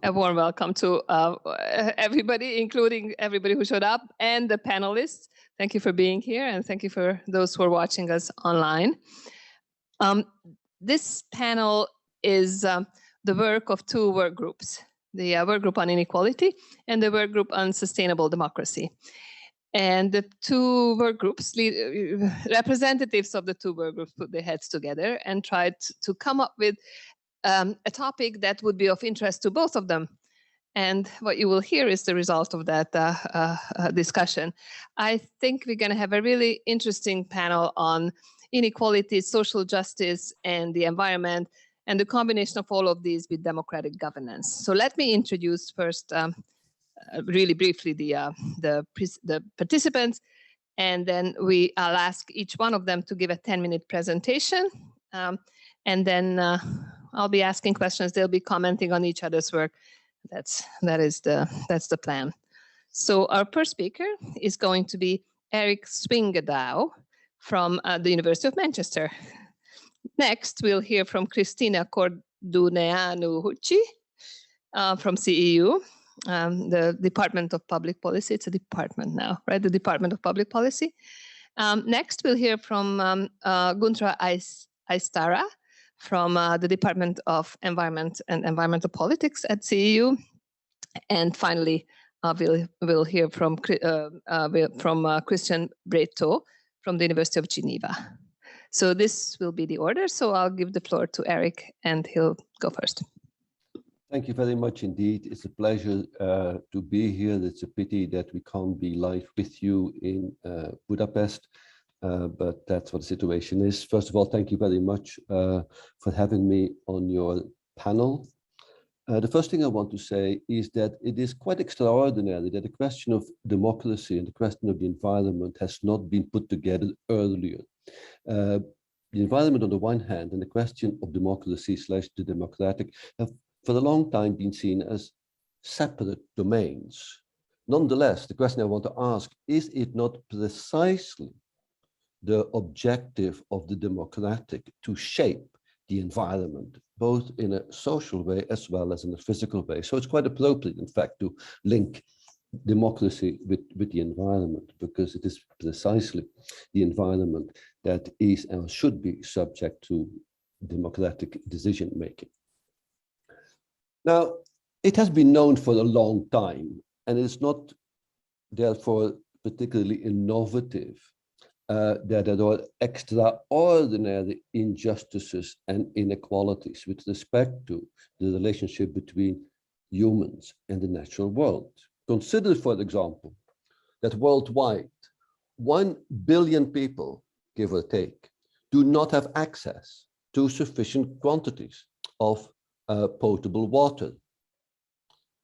A warm welcome to everybody, including everybody who showed up and the panelists. Thank you for being here, and thank you for those who are watching us online. This panel is the work of two work groups, the work group on inequality and the work group on sustainable democracy. And the two work groups, representatives of the two work groups, put their heads together and tried to come up with a topic that would be of interest to both of them. And what you will hear is the result of that discussion. I think we're going to have a really interesting panel on inequality, social justice, and the environment, and the combination of all of these with democratic governance. So let me introduce first, really briefly, the participants, and then I'll ask each one of them to give a 10-minute presentation, and then I'll be asking questions. They'll be commenting on each other's work. That's the plan. So our first speaker is going to be Erik Swyngedouw from the University of Manchester. Next, we'll hear from Cristina Corduneanu-Huci from CEU, the Department of Public Policy. It's a department now, right? The Department of Public Policy. Next, we'll hear from Guntra Aistara from the Department of Environment and Environmental Politics at CEU. And finally, we'll hear from Christian Brethaut from the University of Geneva. So this will be the order. So I'll give the floor to Erik, and he'll go first. Thank you very much indeed. It's a pleasure to be here. It's a pity that we can't be live with you in Budapest. But that's what the situation is. First of all, thank you very much for having me on your panel. The first thing I want to say is that it is quite extraordinary that the question of democracy and the question of the environment has not been put together earlier. The environment on the one hand and the question of democracy / the democratic have for a long time been seen as separate domains. Nonetheless, the question I want to ask, is it not precisely the objective of the democratic to shape the environment, both in a social way as well as in a physical way? So it's quite appropriate, in fact, to link democracy with the environment, because it is precisely the environment that is and should be subject to democratic decision making. Now, it has been known for a long time, and it's not therefore particularly innovative, that there are extraordinary injustices and inequalities with respect to the relationship between humans and the natural world. Consider, for example, that worldwide, 1 billion people, give or take, do not have access to sufficient quantities of potable water.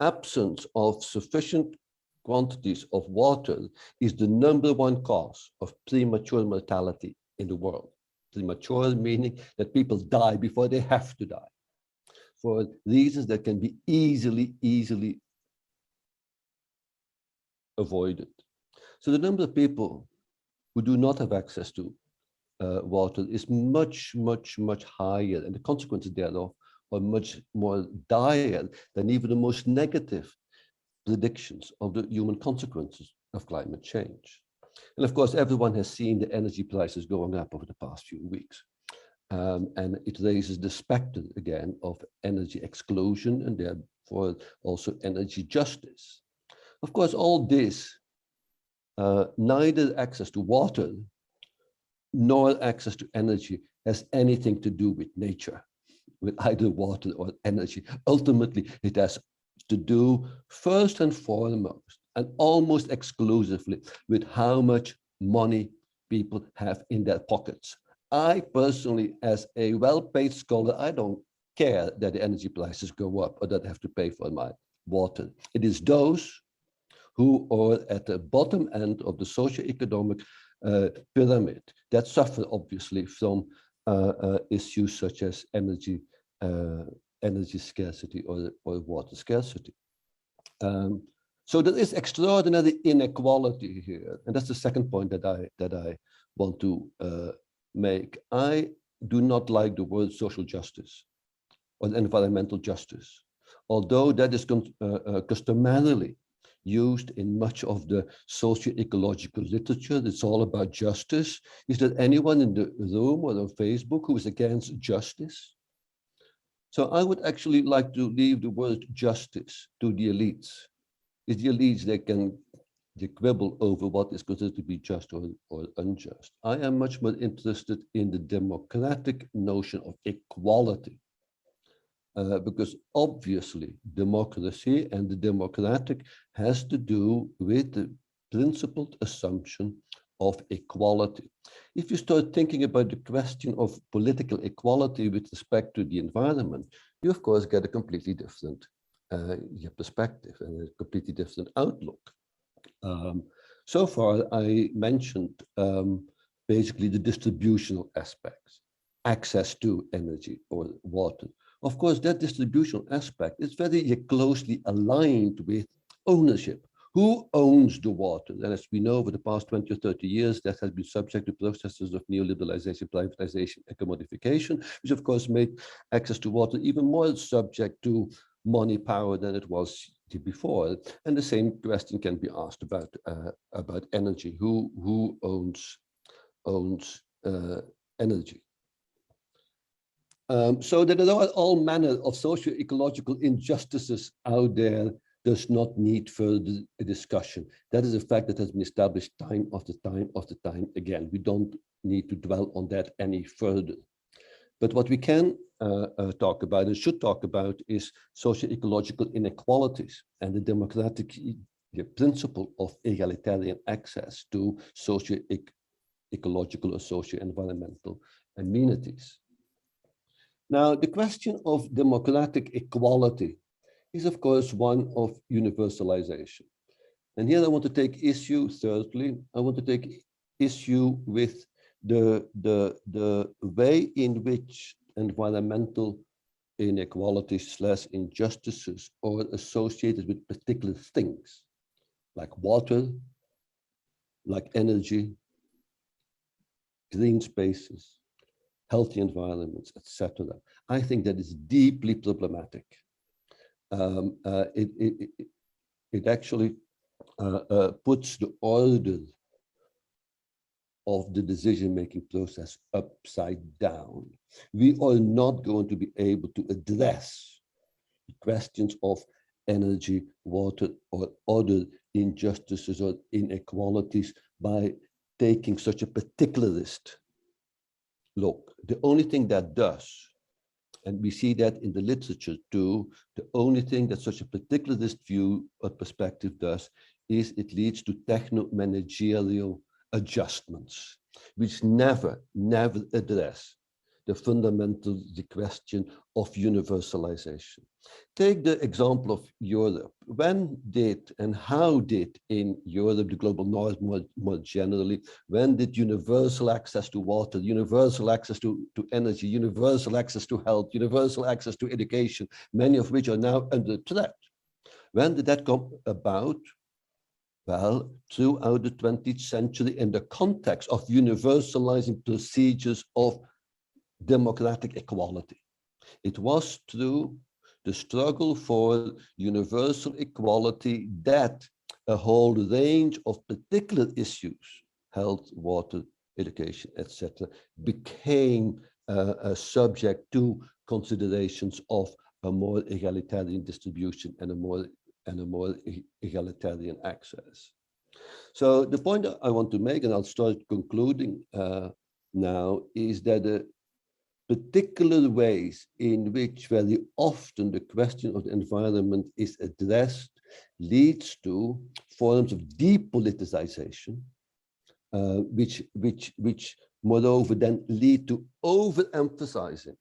Absence of sufficient quantities of water is the #1 cause of premature mortality in the world. Premature meaning that people die before they have to die, for reasons that can be easily avoided. So the number of people who do not have access to water is much higher, and the consequences thereof are much more dire than even the most negative predictions of the human consequences of climate change. And of course, everyone has seen the energy prices going up over the past few weeks. And it raises the specter again of energy exclusion and therefore also energy justice. Of course, all this, neither access to water nor access to energy has anything to do with nature, with either water or energy. Ultimately, it has to do first and foremost and almost exclusively with how much money people have in their pockets. I personally, as a well-paid scholar, I don't care that the energy prices go up or that I have to pay for my water. It is those who are at the bottom end of the socioeconomic pyramid that suffer obviously from issues such as energy scarcity or water scarcity. So there is extraordinary inequality here, and that's the second point that I want to make. I do not like the word social justice or environmental justice although that is customarily used in much of the socio-ecological literature. It's all about justice. Is there anyone in the room or on Facebook who is against justice? So I would actually like to leave the word justice to the elites. It's the elites that can quibble over what is considered to be just or unjust. I am much more interested in the democratic notion of equality. Because obviously democracy and the democratic has to do with the principled assumption of equality. If you start thinking about the question of political equality with respect to the environment, you of course get a completely different perspective and a completely different outlook. So far I mentioned basically the distributional aspects, access to energy or water. Of course, that distributional aspect is very closely aligned with ownership. Who owns the water? And as we know, over the past 20 or 30 years, that has been subject to processes of neoliberalization, privatization, and commodification, which of course made access to water even more subject to money power than it was before. And the same question can be asked about energy. Who owns energy? So that there are all manner of socio-ecological injustices out there does not need further discussion. That is a fact that has been established time after time after time again. We don't need to dwell on that any further. But what we can talk about and should talk about is socio-ecological inequalities and the democratic principle of egalitarian access to socio-ecological or socio-environmental amenities. Now, the question of democratic equality is, of course, one of universalization. And here I want to take issue, thirdly, I want to take issue with the way in which environmental inequalities / injustices are associated with particular things, like water, like energy, green spaces, healthy environments, etc. I think that is deeply problematic. It actually puts the order of the decision-making process upside down. We are not going to be able to address the questions of energy, water, or other injustices or inequalities by taking such a particularist look. The only thing that does, and we see that in the literature too, the only thing that such a particularist view or perspective does is it leads to techno-managerial adjustments, which never address the fundamental question of universalization. Take the example of Europe. When did and how did in Europe, the global north more generally, when did universal access to water, universal access to energy, universal access to health, universal access to education, many of which are now under threat, when did that come about? Well, throughout the 20th century in the context of universalizing procedures of democratic equality. It was through the struggle for universal equality that a whole range of particular issues, health, water, education, etc., became subject to considerations of a more egalitarian distribution and a more egalitarian access. So the point that I want to make, and I'll start concluding now, is that the particular ways in which very often the question of the environment is addressed leads to forms of depoliticization, which moreover then lead to overemphasizing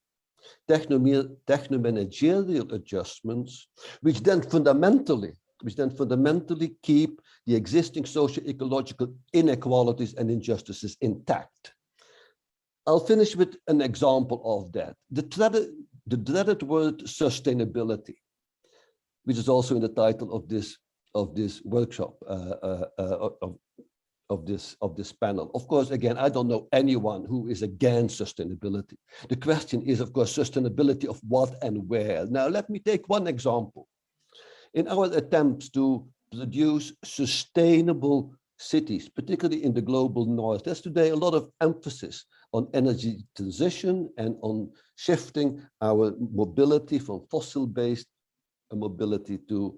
techno-managerial adjustments, which then fundamentally keep the existing socio-ecological inequalities and injustices intact. I'll finish with an example of that. The dreaded word sustainability, which is also in the title of this workshop, of this panel. Of course, again, I don't know anyone who is against sustainability. The question is, of course, sustainability of what and where. Now, let me take one example. In our attempts to produce sustainable cities, particularly in the global north, there's today a lot of emphasis on energy transition and on shifting our mobility from fossil-based mobility to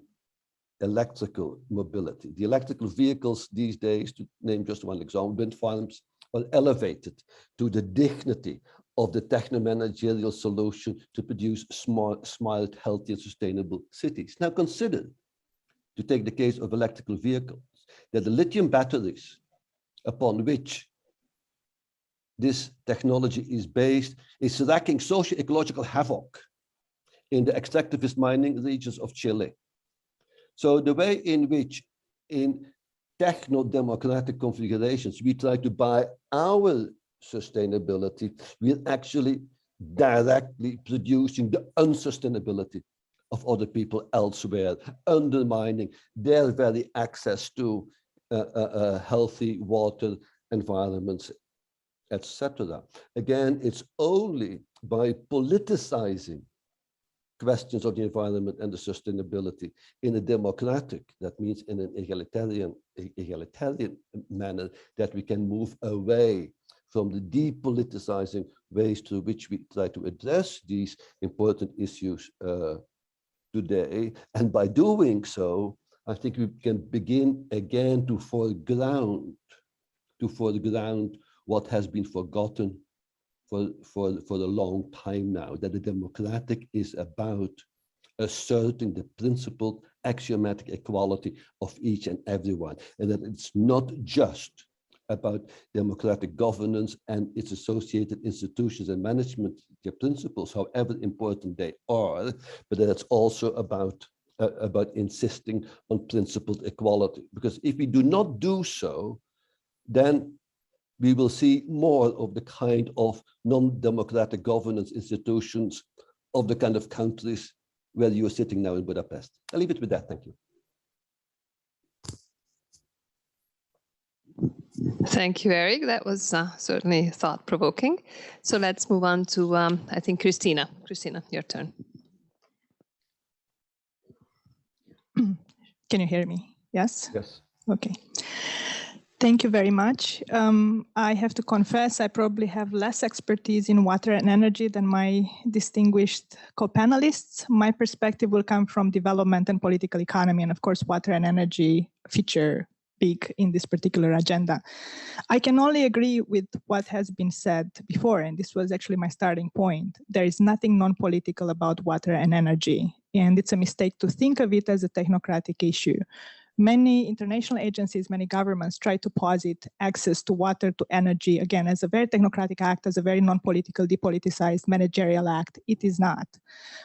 electrical mobility. The electrical vehicles these days, to name just one example, wind farms, are elevated to the dignity of the techno-managerial solution to produce smart, healthy, and sustainable cities. Now consider, to take the case of electrical vehicles, that the lithium batteries upon which this technology is based is wreaking socio-ecological havoc in the extractivist mining regions of Chile. So the way in which in techno-democratic configurations we try to buy our sustainability, we're actually directly producing the unsustainability of other people elsewhere, undermining their very access to healthy water environments, etc. Again, it's only by politicizing questions of the environment and the sustainability in a democratic, that means in an egalitarian manner, that we can move away from the depoliticizing ways through which we try to address these important issues today. And by doing so, I think we can begin again to foreground what has been forgotten for a long time now, that the democratic is about asserting the principled axiomatic equality of each and everyone, and that it's not just about democratic governance and its associated institutions and management principles, however important they are, but that it's also about insisting on principled equality. Because if we do not do so, then we will see more of the kind of non-democratic governance institutions of the kind of countries where you are sitting now in Budapest. I'll leave it with that. Thank you. Thank you, Erik. That was certainly thought-provoking. So let's move on to, I think, Cristina. Cristina, your turn. Can you hear me? Yes? Yes. Okay. Thank you very much. I have to confess, I probably have less expertise in water and energy than my distinguished co-panelists. My perspective will come from development and political economy, and of course, water and energy feature big in this particular agenda. I can only agree with what has been said before, and this was actually my starting point. There is nothing non-political about water and energy, and it's a mistake to think of it as a technocratic issue. Many international agencies, many governments try to posit access to water, to energy, again, as a very technocratic act, as a very non-political, depoliticized managerial act. It is not.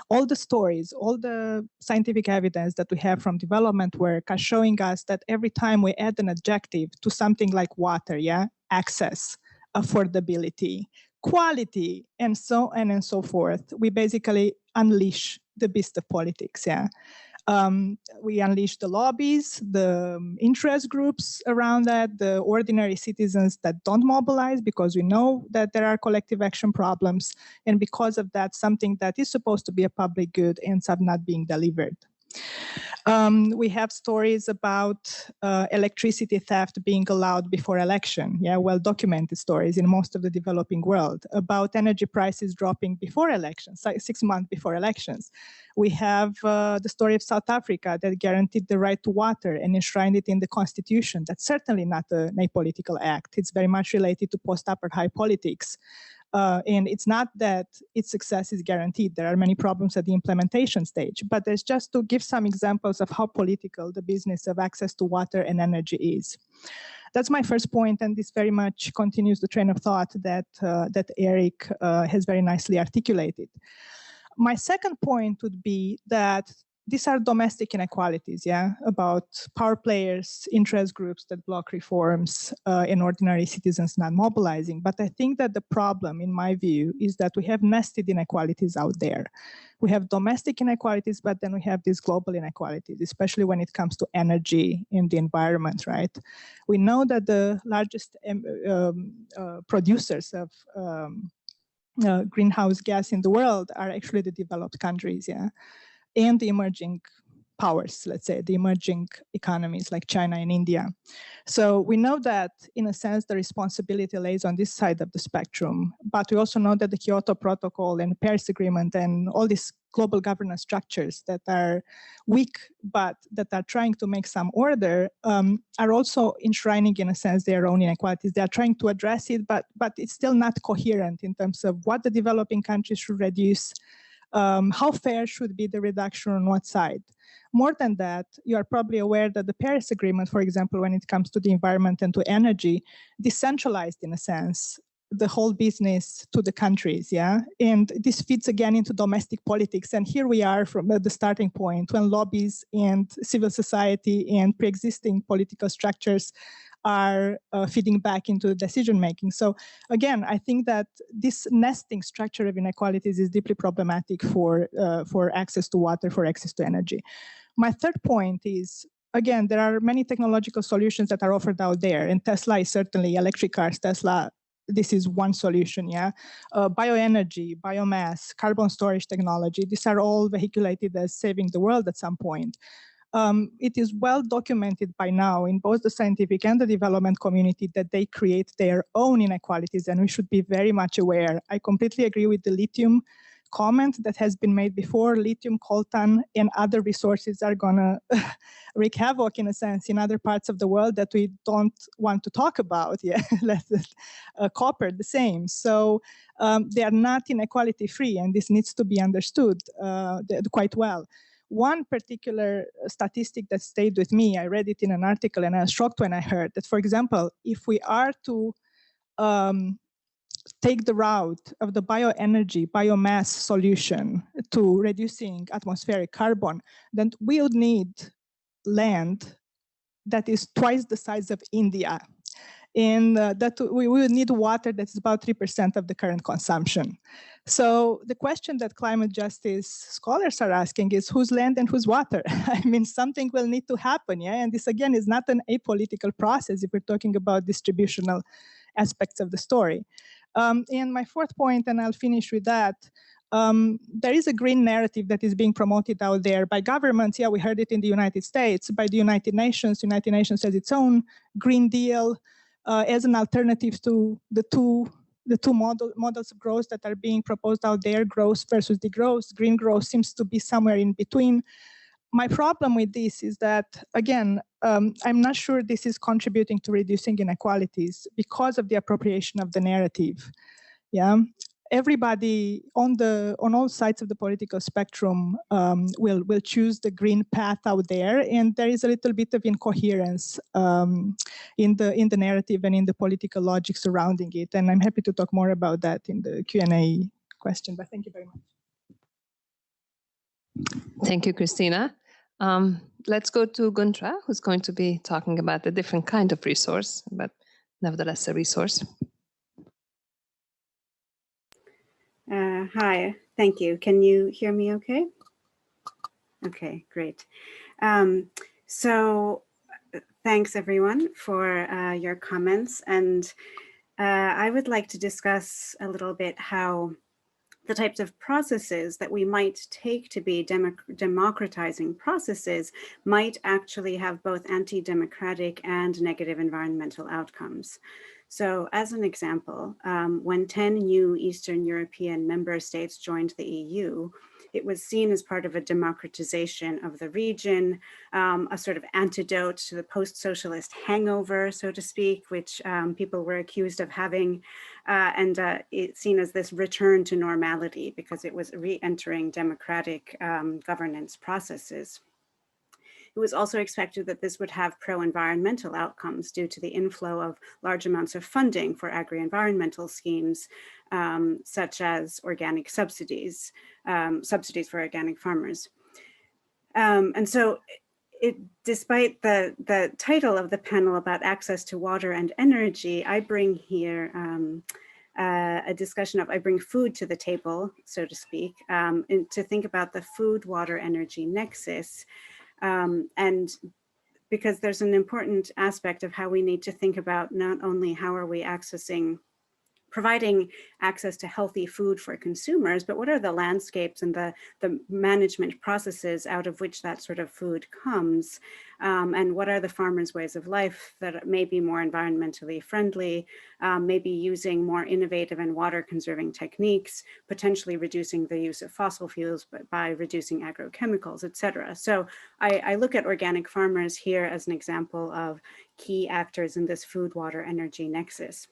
All the stories, all the scientific evidence that we have from development work are showing us that every time we add an adjective to something like water, access, affordability, quality, and so on and so forth, we basically unleash the beast of politics, we unleash the lobbies, the interest groups around that, the ordinary citizens that don't mobilize because we know that there are collective action problems. And because of that, something that is supposed to be a public good ends up not being delivered. We have stories about electricity theft being allowed before election, well-documented stories in most of the developing world, about energy prices dropping before elections, 6 months before elections. We have the story of South Africa that guaranteed the right to water and enshrined it in the constitution. That's certainly not an apolitical act. It's very much related to post-apartheid politics. And it's not that its success is guaranteed. There are many problems at the implementation stage, but there's just to give some examples of how political the business of access to water and energy is. That's my first point, and this very much continues the train of thought that, that Erik has very nicely articulated. My second point would be that these are domestic inequalities, yeah, about power players, interest groups that block reforms, and ordinary citizens not mobilizing. But I think that the problem, in my view, is that we have nested inequalities out there. We have domestic inequalities, but then we have these global inequalities, especially when it comes to energy and the environment, right? We know that the largest producers of greenhouse gas in the world are actually the developed countries, yeah, and the emerging powers, let's say, the emerging economies like China and India. So we know that, in a sense, the responsibility lays on this side of the spectrum, but we also know that the Kyoto Protocol and the Paris Agreement and all these global governance structures that are weak, but that are trying to make some order, are also enshrining, in a sense, their own inequalities. They are trying to address it, but it's still not coherent in terms of what the developing countries should reduce, how fair should be the reduction on what side. More than that, you are probably aware that the Paris Agreement, for example, when it comes to the environment and to energy, decentralized, in a sense, the whole business to the countries, yeah? And this fits again into domestic politics. And here we are from the starting point when lobbies and civil society and pre-existing political structures are feeding back into the decision-making. So again, I think that this nesting structure of inequalities is deeply problematic for access to water, for access to energy. My third point is, again, there are many technological solutions that are offered out there, and Tesla is certainly, electric cars, Tesla, this is one solution, yeah? Bioenergy, biomass, carbon storage technology, these are all vehiculated as saving the world at some point. It is well documented by now in both the scientific and the development community that they create their own inequalities, and we should be very much aware. I completely agree with the lithium comment that has been made before. Lithium, coltan, and other resources are gonna wreak havoc, in a sense, in other parts of the world that we don't want to talk about. Yeah, copper, the same. So they are not inequality free, and this needs to be understood quite well. One particular statistic that stayed with me, I read it in an article and I was shocked when I heard that, for example, if we are to take the route of the bioenergy, biomass solution to reducing atmospheric carbon, then we would need land that is twice the size of India. And that we would need water that's about 3% of the current consumption. So the question that climate justice scholars are asking is whose land and whose water? I mean, something will need to happen, yeah? And this, again, is not an apolitical process if we're talking about distributional aspects of the story. And my fourth point, and I'll finish with that, there is a green narrative that is being promoted out there by governments. Yeah, we heard it in the United States, by the United Nations. United Nations has its own Green Deal as an alternative to the two models of growth that are being proposed out there, growth versus degrowth. Green growth seems to be somewhere in between. My problem with this is that, again, I'm not sure this is contributing to reducing inequalities because of the appropriation of the narrative. Yeah, everybody on all sides of the political spectrum will choose the green path out there, and there is a little bit of incoherence in the narrative and in the political logic surrounding it. And I'm happy to talk more about that in the Q&A question. But thank you very much. Thank you, Cristina. Let's go to Guntra, who's going to be talking about a different kind of resource, but nevertheless a resource. Hi, thank you. Can you hear me okay? Okay, great. So thanks everyone for your comments. And I would like to discuss a little bit how the types of processes that we might take to be democratizing processes might actually have both anti-democratic and negative environmental outcomes. So as an example, when 10 new Eastern European member states joined the EU, it was seen as part of a democratization of the region, a sort of antidote to the post-socialist hangover, so to speak, which people were accused of having, and it's seen as this return to normality because it was re-entering democratic governance processes. It was also expected that this would have pro-environmental outcomes due to the inflow of large amounts of funding for agri-environmental schemes, such as organic subsidies, subsidies for organic farmers. And so despite the title of the panel about access to water and energy, I bring here a discussion of, I bring food to the table, so to speak, to think about the food, water, energy nexus. And because there's an important aspect of how we need to think about not only how are we providing access to healthy food for consumers, but what are the landscapes and the management processes out of which that sort of food comes? And what are the farmers' ways of life that may be more environmentally friendly, maybe using more innovative and water conserving techniques, potentially reducing the use of fossil fuels by reducing agrochemicals, et cetera. So I look at organic farmers here as an example of key actors in this food, water, energy nexus.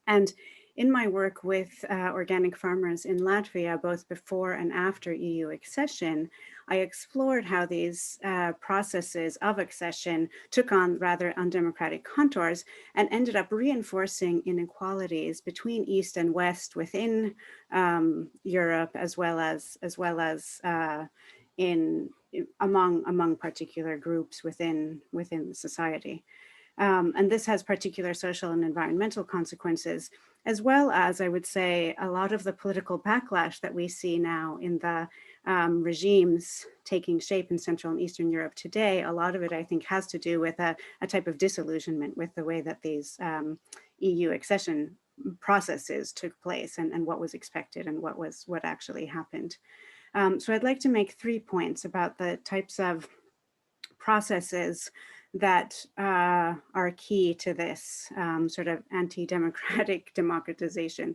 And in my work with organic farmers in Latvia, both before and after EU accession, I explored how these processes of accession took on rather undemocratic contours and ended up reinforcing inequalities between East and West within Europe, as well as among particular groups within society. And this has particular social and environmental consequences, as well as, I would say, a lot of the political backlash that we see now in the regimes taking shape in Central and Eastern Europe today. A lot of it, I think, has to do with a type of disillusionment with the way that these EU accession processes took place and what was expected and what actually happened. So I'd like to make 3 points about the types of processes that are key to this sort of anti-democratic democratization.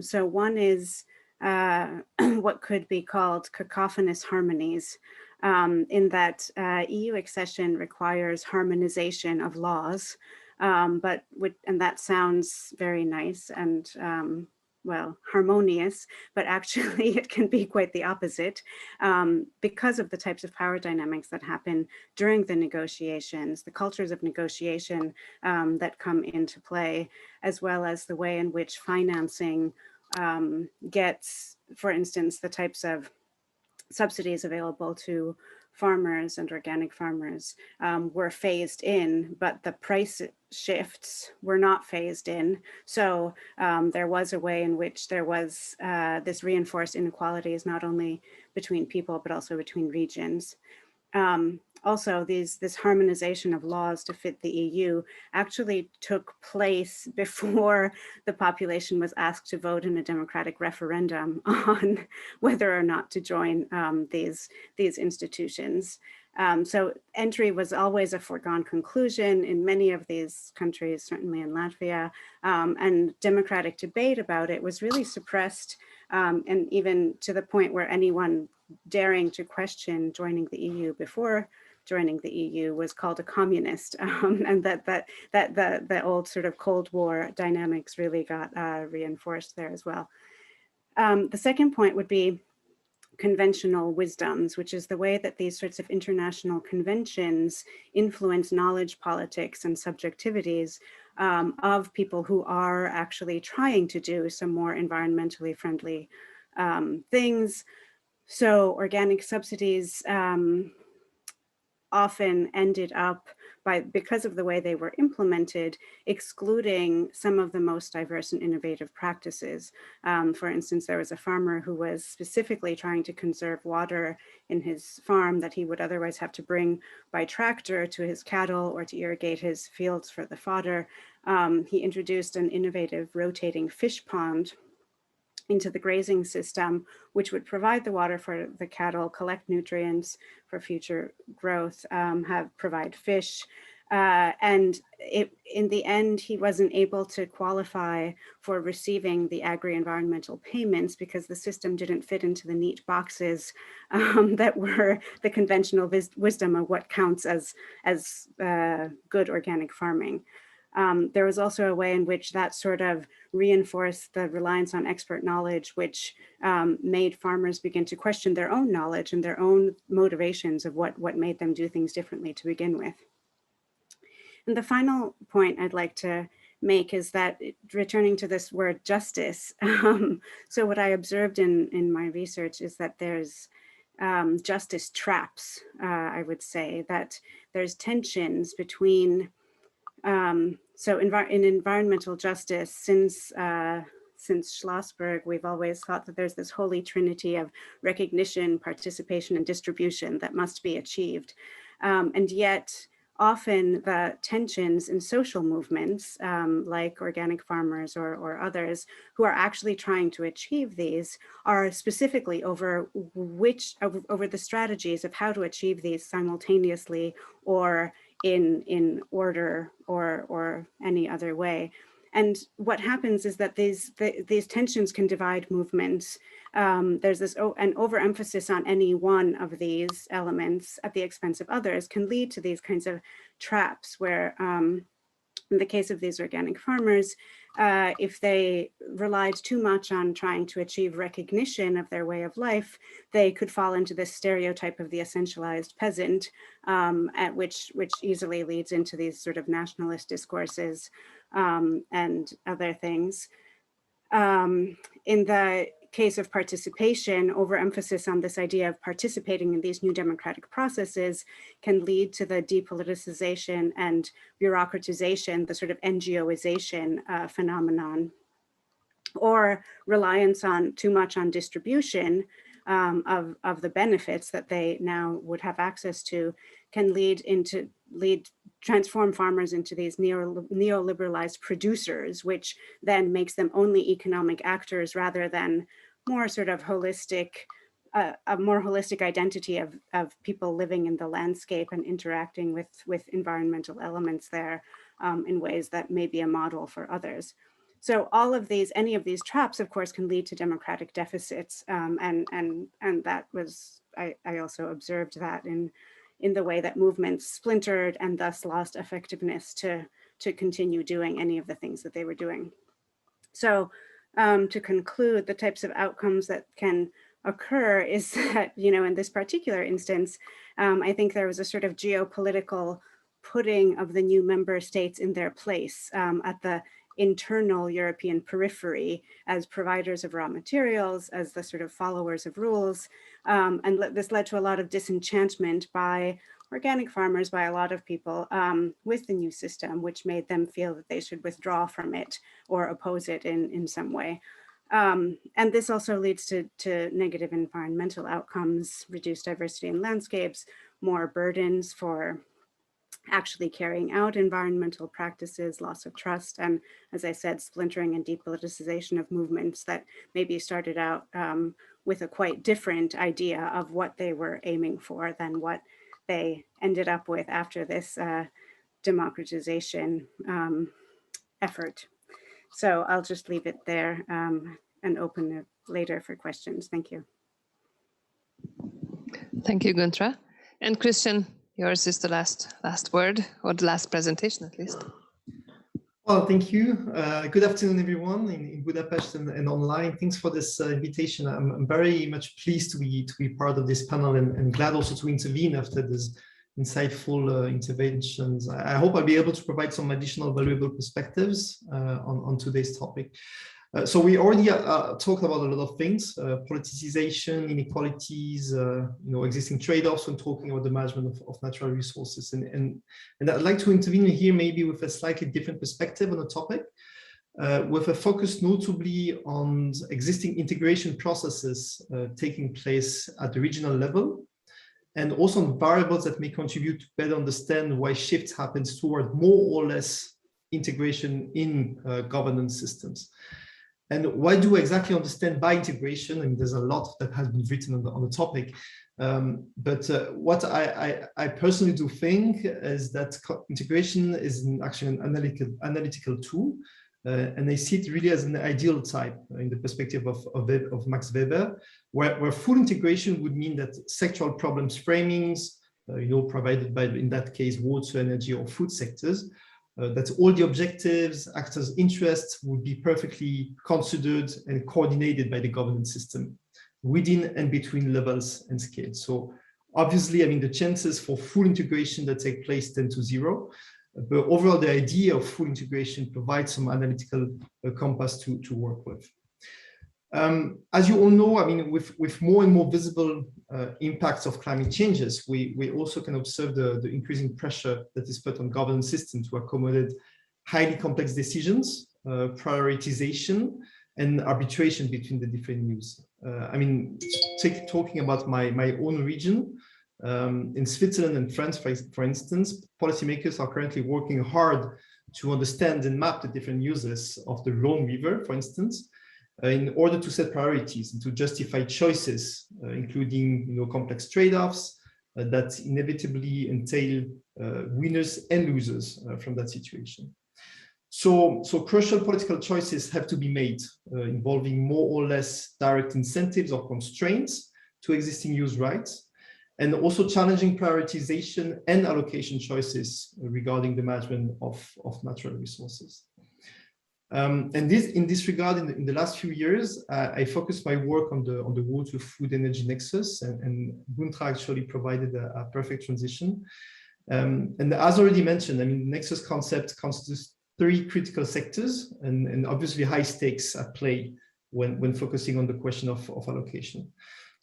So one is what could be called cacophonous harmonies, in that EU accession requires harmonization of laws, and that sounds very nice and well, harmonious, but actually it can be quite the opposite because of the types of power dynamics that happen during the negotiations, the cultures of negotiation that come into play, as well as the way in which financing gets, for instance, the types of subsidies available to farmers and organic farmers were phased in, but the price shifts were not phased in. So there was a way in which there was this reinforced inequalities, not only between people, but also between regions. Also, this harmonization of laws to fit the EU actually took place before the population was asked to vote in a democratic referendum on whether or not to join these institutions. So entry was always a foregone conclusion in many of these countries, certainly in Latvia, and democratic debate about it was really suppressed, and even to the point where anyone daring to question joining the EU before joining the EU was called a communist, and that the old sort of Cold War dynamics really got reinforced there as well. The second point would be conventional wisdoms, which is the way that these sorts of international conventions influence knowledge politics and subjectivities of people who are actually trying to do some more environmentally friendly things. So organic subsidies often ended up, because of the way they were implemented, excluding some of the most diverse and innovative practices. For instance, there was a farmer who was specifically trying to conserve water in his farm that he would otherwise have to bring by tractor to his cattle or to irrigate his fields for the fodder. He introduced an innovative rotating fish pond into the grazing system, which would provide the water for the cattle, collect nutrients for future growth, provide fish. And in the end, he wasn't able to qualify for receiving the agri-environmental payments because the system didn't fit into the neat boxes that were the conventional wisdom of what counts as good organic farming. There was also a way in which that sort of reinforced the reliance on expert knowledge, which made farmers begin to question their own knowledge and their own motivations of what made them do things differently to begin with. And the final point I'd like to make is that, returning to this word justice, so what I observed in my research is that there's justice traps, I would say, that there's tensions between, so in environmental justice, since Schlossberg, we've always thought that there's this holy trinity of recognition, participation, and distribution that must be achieved. And yet, often the tensions in social movements, like organic farmers or others who are actually trying to achieve these, are specifically over the strategies of how to achieve these simultaneously or in order or any other way. And what happens is that these tensions can divide movements. There's this an overemphasis on any one of these elements at the expense of others can lead to these kinds of traps where, in the case of these organic farmers, if they relied too much on trying to achieve recognition of their way of life, they could fall into this stereotype of the essentialized peasant, which easily leads into these sort of nationalist discourses and other things. In the case of participation, overemphasis on this idea of participating in these new democratic processes can lead to the depoliticization and bureaucratization, the sort of NGOization phenomenon, or reliance on too much on distribution of the benefits that they now would have access to can transform farmers into these neoliberalized producers, which then makes them only economic actors rather than more sort of holistic, a more holistic identity of people living in the landscape and interacting with environmental elements there in ways that may be a model for others. So all of these, any of these traps, of course, can lead to democratic deficits, and that was, I also observed that in the way that movements splintered and thus lost effectiveness to continue doing any of the things that they were doing. So to conclude, the types of outcomes that can occur is that, in this particular instance, I think there was a sort of geopolitical putting of the new member states in their place at the internal European periphery as providers of raw materials, as the sort of followers of rules. And this led to a lot of disenchantment by organic farmers, by a lot of people with the new system, which made them feel that they should withdraw from it or oppose it in some way. And this also leads to negative environmental outcomes, reduced diversity in landscapes, more burdens for actually carrying out environmental practices, loss of trust, and as I said, splintering and depoliticization of movements that maybe started out with a quite different idea of what they were aiming for than what they ended up with after this democratization effort. So I'll just leave it there and open it later for questions. Thank you. Thank you, Guntra. And Christian, yours is the last word, or the last presentation at least. Well, thank you. Good afternoon, everyone in Budapest and online. Thanks for this invitation. I'm very much pleased to be part of this panel and glad also to intervene after this insightful interventions. I hope I'll be able to provide some additional valuable perspectives on today's topic. So we already talked about a lot of things, politicization, inequalities, existing trade-offs when talking about the management of natural resources. And I'd like to intervene here maybe with a slightly different perspective on the topic, with a focus notably on existing integration processes taking place at the regional level, and also on variables that may contribute to better understand why shifts happens toward more or less integration in governance systems. And why do we exactly understand by integration? And there's a lot that has been written on the topic. But what I personally do think is that integration is actually an analytical tool. And I see it really as an ideal type in the perspective of Max Weber, where full integration would mean that sectoral problems framings, provided by, in that case, water, energy, or food sectors, that all the objectives, actors' interests would be perfectly considered and coordinated by the governance system within and between levels and scales. So obviously, I mean, the chances for full integration that take place tend to zero, but overall, the idea of full integration provides some analytical compass to work with. As you all know, I mean, with more and more visible impacts of climate changes, we also can observe the increasing pressure that is put on governance systems to accommodate highly complex decisions, prioritization, and arbitration between the different views. I mean, talking about my own region, in Switzerland and France, for instance, policymakers are currently working hard to understand and map the different uses of the Rhone River, for instance, in order to set priorities and to justify choices, including complex trade-offs that inevitably entail winners and losers from that situation. So crucial political choices have to be made involving more or less direct incentives or constraints to existing use rights, and also challenging prioritization and allocation choices regarding the management of natural resources. And in this regard, in the last few years, I focused my work on the water, food, energy nexus, and Guntra actually provided a perfect transition. And as already mentioned, I mean, the nexus concept constitutes 3 critical sectors, and obviously high stakes at play when focusing on the question of allocation.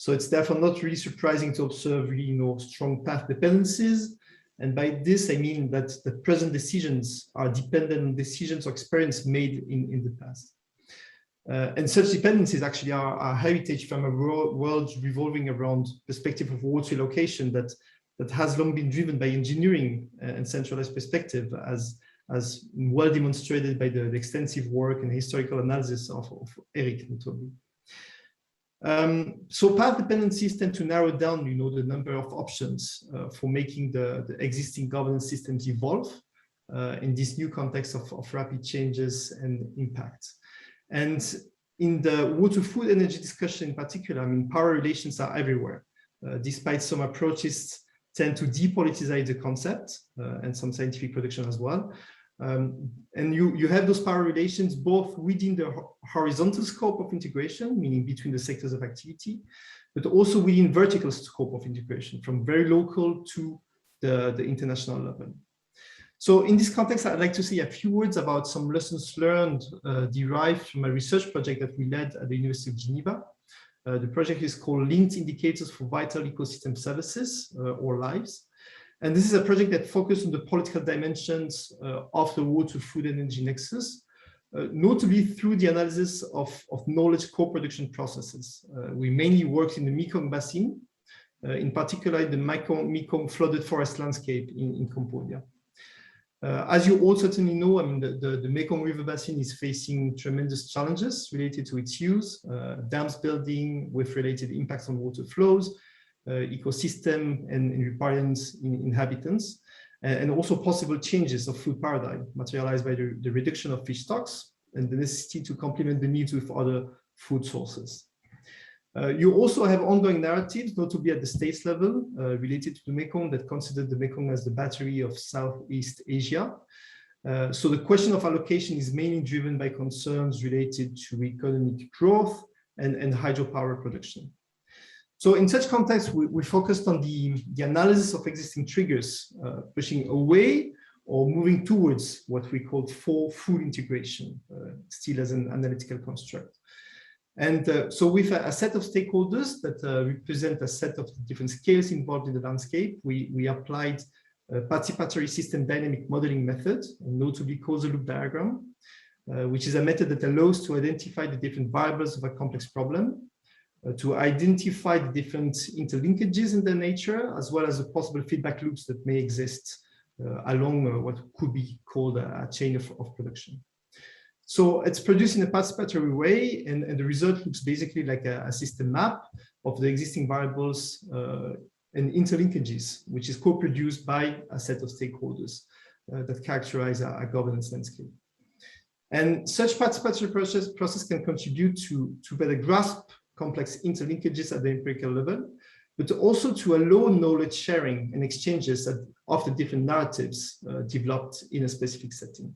So it's therefore not really surprising to observe really, strong path dependencies. And by this, I mean that the present decisions are dependent on decisions or experience made in the past. And such dependencies actually are a heritage from a world revolving around perspective of water allocation that has long been driven by engineering and centralized perspective, as well demonstrated by the extensive work and historical analysis of Erik notably. So path dependencies tend to narrow down, the number of options for making the existing governance systems evolve in this new context of rapid changes and impact. And in the water, food, energy discussion in particular, I mean, power relations are everywhere, despite some approaches tend to depoliticize the concept and some scientific production as well. And you have those power relations both within the horizontal scope of integration, meaning between the sectors of activity, but also within vertical scope of integration, from very local to the international level. So in this context, I'd like to say a few words about some lessons learned derived from a research project that we led at the University of Geneva. The project is called Linked Indicators for Vital Ecosystem Services, or LIVES. And this is a project that focused on the political dimensions of the water, food, and energy nexus, notably through the analysis of knowledge co-production processes. We mainly worked in the Mekong Basin, in particular in the Mekong flooded forest landscape in Cambodia. As you all certainly know, I mean, the Mekong River Basin is facing tremendous challenges related to its use, dams building with related impacts on water flows, ecosystem and riparian inhabitants, and also possible changes of food paradigm materialized by the reduction of fish stocks and the necessity to complement the needs with other food sources. You also have ongoing narratives, notably at the states level, related to the Mekong, that consider the Mekong as the battery of Southeast Asia. So the question of allocation is mainly driven by concerns related to economic growth and hydropower production. So in such context, we focused on the analysis of existing triggers, pushing away or moving towards what we call full food integration, still as an analytical construct. And so with a set of stakeholders that represent a set of different scales involved in the landscape, we applied a participatory system dynamic modeling method, notably causal loop diagram, which is a method that allows to identify the different variables of a complex problem, to identify the different interlinkages in their nature, as well as the possible feedback loops that may exist along what could be called a chain of production. So it's produced in a participatory way, and the result looks basically like a system map of the existing variables and interlinkages, which is co-produced by a set of stakeholders that characterize a governance landscape. And such participatory process can contribute to better grasp complex interlinkages at the empirical level, but also to allow knowledge sharing and exchanges of the different narratives developed in a specific setting.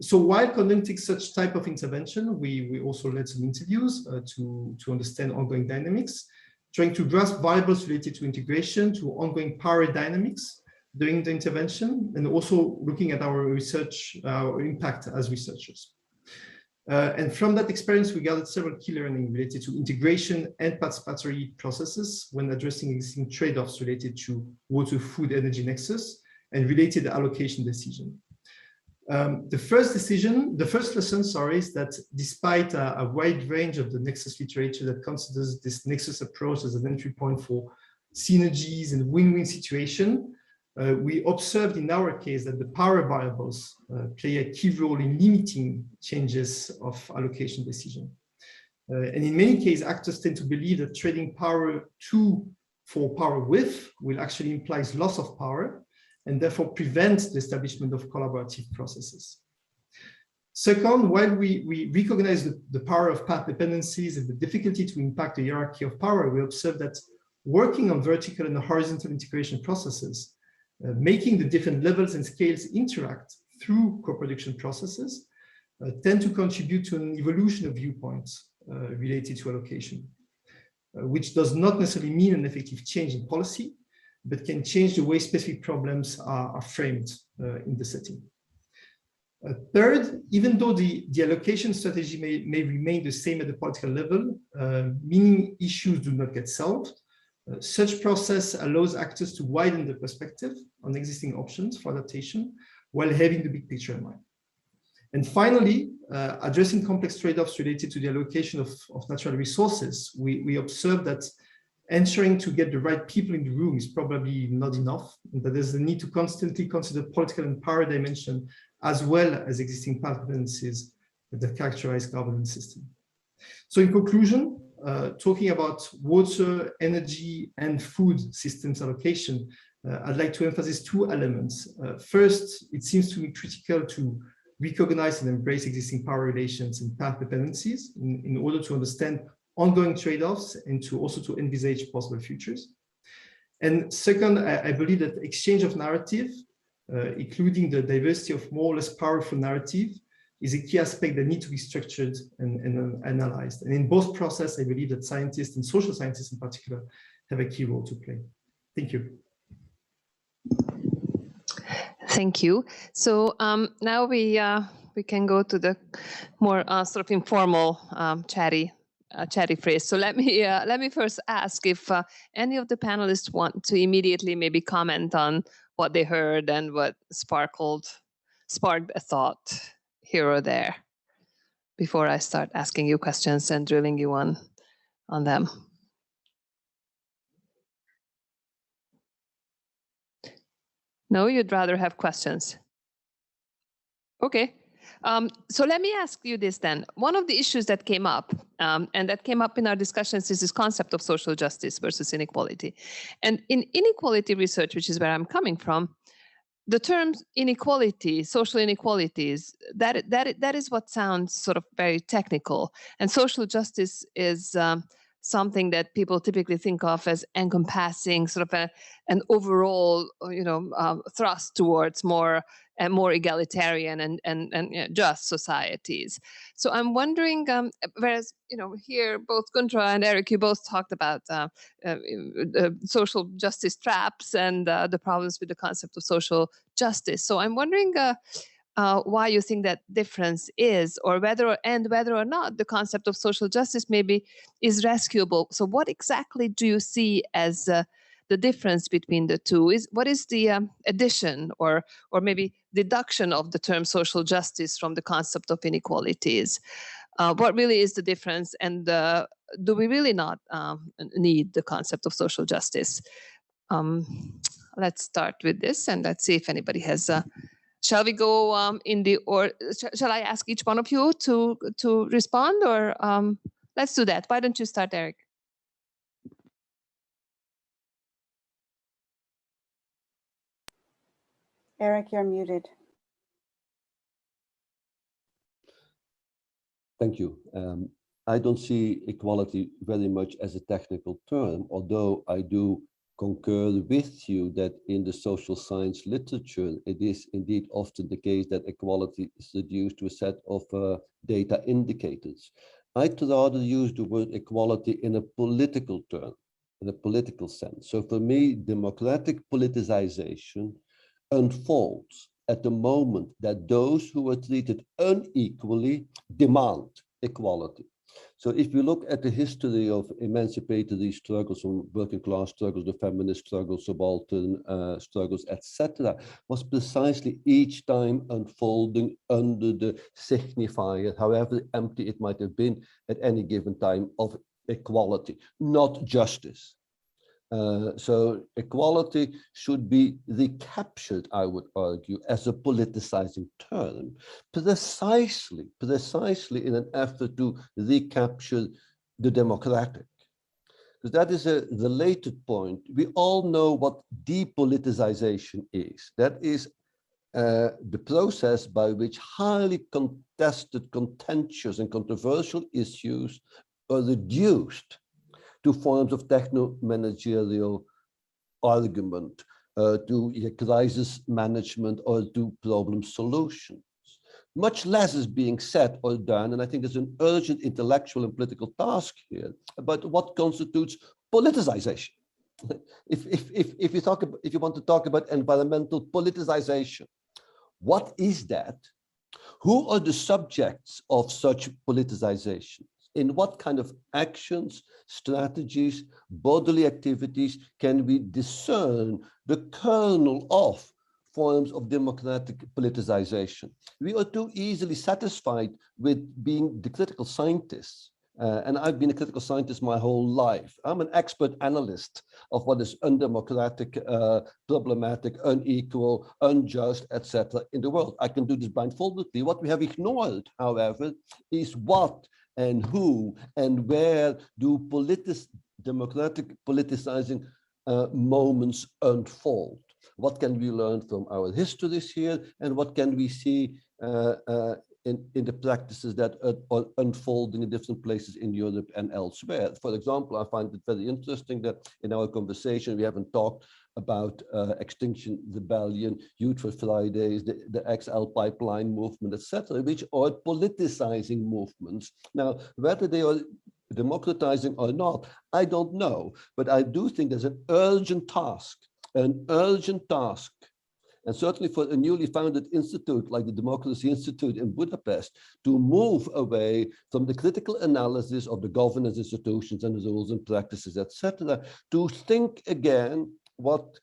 So while conducting such type of intervention, we also led some interviews to understand ongoing dynamics, trying to grasp variables related to integration, to ongoing power dynamics during the intervention, and also looking at our research, our impact as researchers. And from that experience, we gathered several key learnings related to integration and participatory processes when addressing existing trade-offs related to water, food, energy nexus and related allocation decision. The first lesson, is that despite a wide range of the Nexus literature that considers this Nexus approach as an entry point for synergies and win-win situation, we observed in our case that the power variables play a key role in limiting changes of allocation decision. And in many cases, actors tend to believe that trading power to for power with will actually imply loss of power and therefore prevent the establishment of collaborative processes. Second, while we recognize the power of path dependencies and the difficulty to impact the hierarchy of power, we observe that working on vertical and horizontal integration processes, making the different levels and scales interact through co-production processes, tend to contribute to an evolution of viewpoints related to allocation, which does not necessarily mean an effective change in policy, but can change the way specific problems are framed in the setting. Third, even though the allocation strategy may remain the same at the political level, meaning issues do not get solved, such process allows actors to widen the perspective on existing options for adaptation while having the big picture in mind. And finally, addressing complex trade-offs related to the allocation of natural resources, we observe that ensuring to get the right people in the room is probably not enough, and that there's a need to constantly consider political and power dimension as well as existing path dependencies that characterize governance system. So in conclusion, talking about water, energy, and food systems allocation, I'd like to emphasize two elements. First, it seems to me critical to recognize and embrace existing power relations and path dependencies in order to understand ongoing trade-offs and to also to envisage possible futures. And second, I believe that exchange of narrative, including the diversity of more or less powerful narrative, is a key aspect that needs to be structured and analyzed. And in both processes, I believe that scientists and social scientists in particular have a key role to play. Thank you. Thank you. So now we can go to the more sort of informal, chatty phrase. So let me first ask if any of the panelists want to immediately maybe comment on what they heard and what sparked a thought here or there before I start asking you questions and drilling you on them. No, you'd rather have questions. Okay. So let me ask you this then. One of the issues that came up, and that came up in our discussions, is this concept of social justice versus inequality. And in inequality research, which is where I'm coming from, the term inequality, social inequalities, that is what sounds sort of very technical. And social justice is something that people typically think of as encompassing sort of an overall, thrust towards more egalitarian and just societies. So I'm wondering, whereas here both Guntra and Erik, you both talked about social justice traps and the problems with the concept of social justice. So I'm wondering why you think that difference is, or whether or not the concept of social justice maybe is rescuable. So what exactly do you see as the difference between the two? What is the addition or maybe deduction of the term social justice from the concept of inequalities? What really is the difference, and do we really not need the concept of social justice? Let's start with this, and let's see if anybody has. Shall we go shall I ask each one of you to respond, or let's do that? Why don't you start, Erik? Erik, you're muted. Thank you. I don't see equality very much as a technical term, although I do concur with you that in the social science literature, it is indeed often the case that equality is reduced to a set of data indicators. I'd rather use the word equality in a political term, in a political sense. So for me, democratic politicization unfolds at the moment that those who are treated unequally demand equality. So if you look at the history of emancipatory struggles, from working class struggles, the feminist struggles, subaltern struggles, etc., was precisely each time unfolding under the signifier, however empty it might have been at any given time, of equality, not justice. So equality should be recaptured, I would argue, as a politicizing term, precisely in an effort to recapture the democratic. Because that is a related point. We all know what depoliticization is. That is the process by which highly contested, contentious, and controversial issues are reduced to forms of techno-managerial argument, to crisis management, or to problem solutions. Much less is being said or done, and I think there's an urgent intellectual and political task here about what constitutes politicization. If you want to talk about environmental politicization, what is that? Who are the subjects of such politicization? In what kind of actions, strategies, bodily activities can we discern the kernel of forms of democratic politicization? We are too easily satisfied with being the critical scientists. And I've been a critical scientist my whole life. I'm an expert analyst of what is undemocratic, problematic, unequal, unjust, etc. in the world. I can do this blindfoldedly. What we have ignored, however, is what and who and where do democratic politicizing moments unfold. What can we learn from our histories here, and what can we see in the practices that are unfolding in different places in Europe and elsewhere? For example, I find it very interesting that in our conversation we haven't talked about Extinction Rebellion, Youth for Fridays, the XL pipeline movement, etc., which are politicizing movements. Now, whether they are democratizing or not, I don't know, but I do think there's an urgent task, and certainly for a newly founded institute like the Democracy Institute in Budapest, to move away from the critical analysis of the governance institutions and the rules and practices, etc., to think again what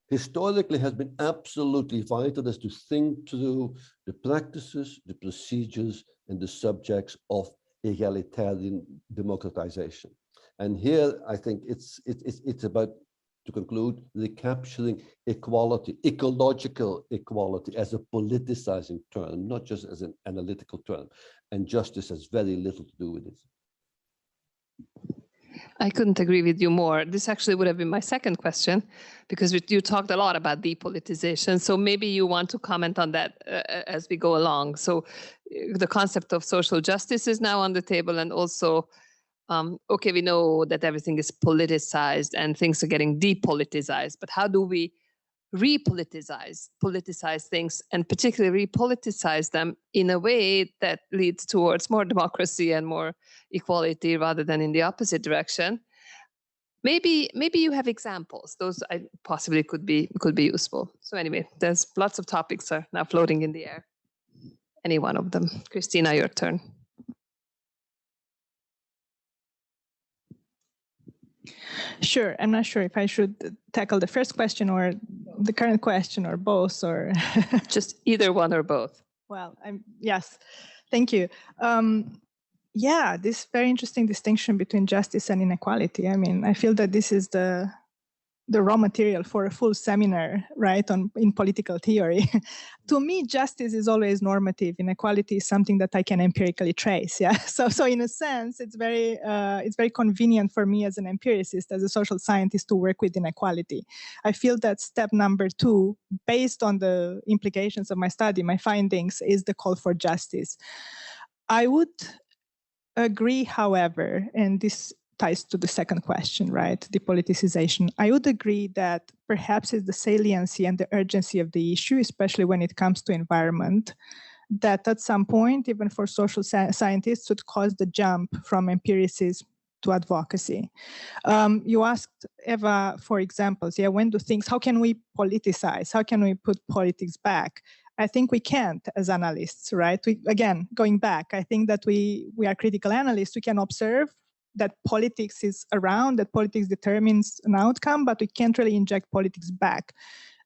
historically has been absolutely vital, is to think through the practices, the procedures, and the subjects of egalitarian democratization. And here I think it's about, to conclude, recapturing equality, ecological equality, as a politicizing term, not just as an analytical term. And justice has very little to do with it. I couldn't agree with you more. This actually would have been my second question, because you talked a lot about depoliticization. So maybe you want to comment on that as we go along. So the concept of social justice is now on the table, and also, okay, we know that everything is politicized and things are getting depoliticized, but how do we politicize things, and particularly repoliticize them in a way that leads towards more democracy and more equality rather than in the opposite direction? Maybe you have examples. Those possibly could be useful. So anyway, there's lots of topics are now floating in the air. Any one of them. Cristina, your turn. Sure. I'm not sure if I should tackle the first question or the current question, or both, or just either one or both. Well, yes, thank you. Yeah, this very interesting distinction between justice and inequality. I mean, I feel that this is the raw material for a full seminar, right, in political theory. To me, justice is always normative. Inequality is something that I can empirically trace. Yeah. So in a sense, it's very convenient for me as an empiricist, as a social scientist, to work with inequality. I feel that step number 2, based on the implications of my study, my findings, is the call for justice. I would agree, however, and this ties to the second question, right? Depoliticization. I would agree that perhaps it's the saliency and the urgency of the issue, especially when it comes to environment, that at some point, even for social scientists, would cause the jump from empiricism to advocacy. You asked, Eva, for examples. Yeah, when do things, how can we politicize? How can we put politics back? I think we can't as analysts, right? Again, going back, I think that we are critical analysts. We can observe that politics is around, that politics determines an outcome, but we can't really inject politics back.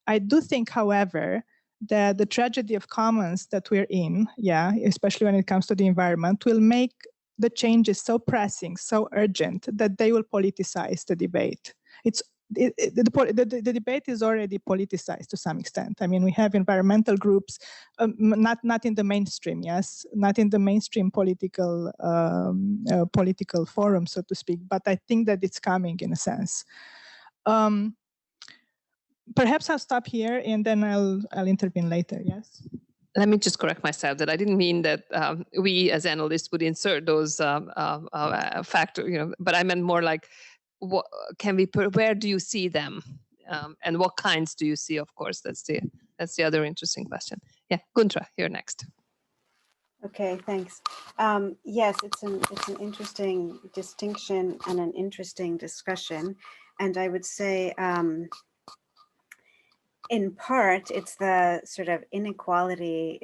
I do think, however, that the tragedy of commons that we're in, especially when it comes to the environment, will make the changes so pressing, so urgent, that they will politicize the debate. The debate is already politicized to some extent. I mean, we have environmental groups, not in the mainstream, not in the mainstream political forum, so to speak. But I think that it's coming in a sense. Perhaps I'll stop here and then I'll intervene later. Yes. Let me just correct myself that I didn't mean that we as analysts would insert those factors, but I meant more like, what can we where do you see them, and what kinds do you see? Of course, that's the other interesting question. Yeah, Guntra, you're next. Okay, thanks. Yes, it's an interesting distinction and an interesting discussion, and I would say, in part, it's the sort of inequality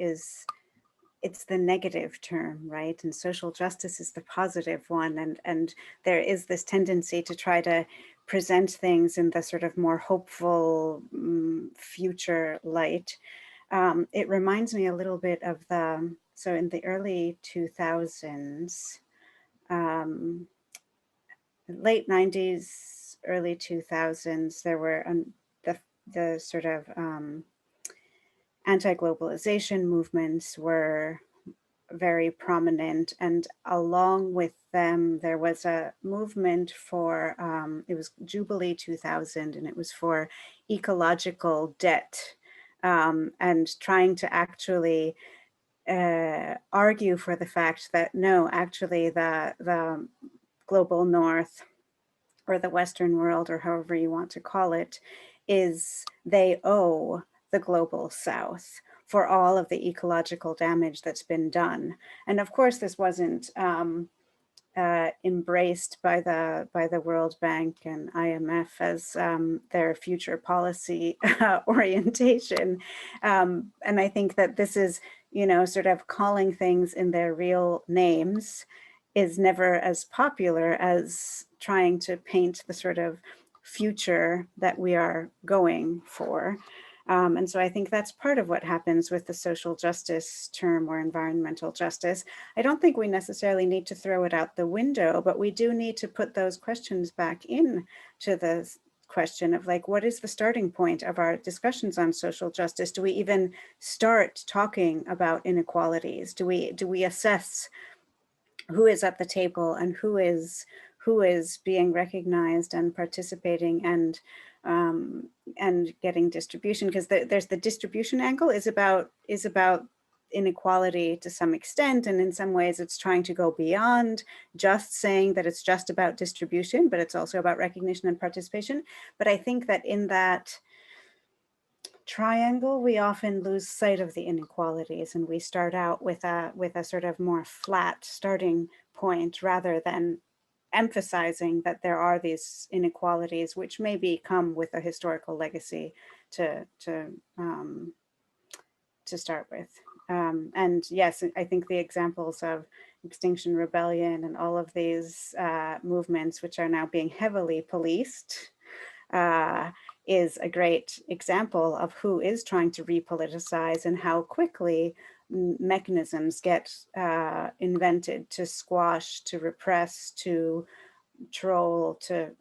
it's the negative term, right? And social justice is the positive one. And there is this tendency to try to present things in the sort of more hopeful future light. It reminds me a little bit of so in the early 2000s, late 90s, early 2000s, there were the sort of anti-globalization movements were very prominent, and along with them there was a movement for it was Jubilee 2000, and it was for ecological debt, and trying to actually argue for the fact that no, actually the global north or the Western world, or however you want to call it, they owe the global south for all of the ecological damage that's been done. And of course, this wasn't embraced by the World Bank and IMF as their future policy orientation. And I think that this is, sort of calling things in their real names is never as popular as trying to paint the sort of future that we are going for. And so I think that's part of what happens with the social justice term or environmental justice. I don't think we necessarily need to throw it out the window, but we do need to put those questions back in to the question of like, what is the starting point of our discussions on social justice? Do we even start talking about inequalities? Do we assess who is at the table and who is being recognized and participating and getting distribution? Because there's the distribution angle is about inequality to some extent, and in some ways it's trying to go beyond just saying that it's just about distribution, but it's also about recognition and participation. But I think that in that triangle, we often lose sight of the inequalities, and we start out with a sort of more flat starting point rather than emphasizing that there are these inequalities which maybe come with a historical legacy to start with. And yes, I think the examples of Extinction Rebellion and all of these movements, which are now being heavily policed, is a great example of who is trying to repoliticize and how quickly mechanisms get invented to squash, to repress, to troll, to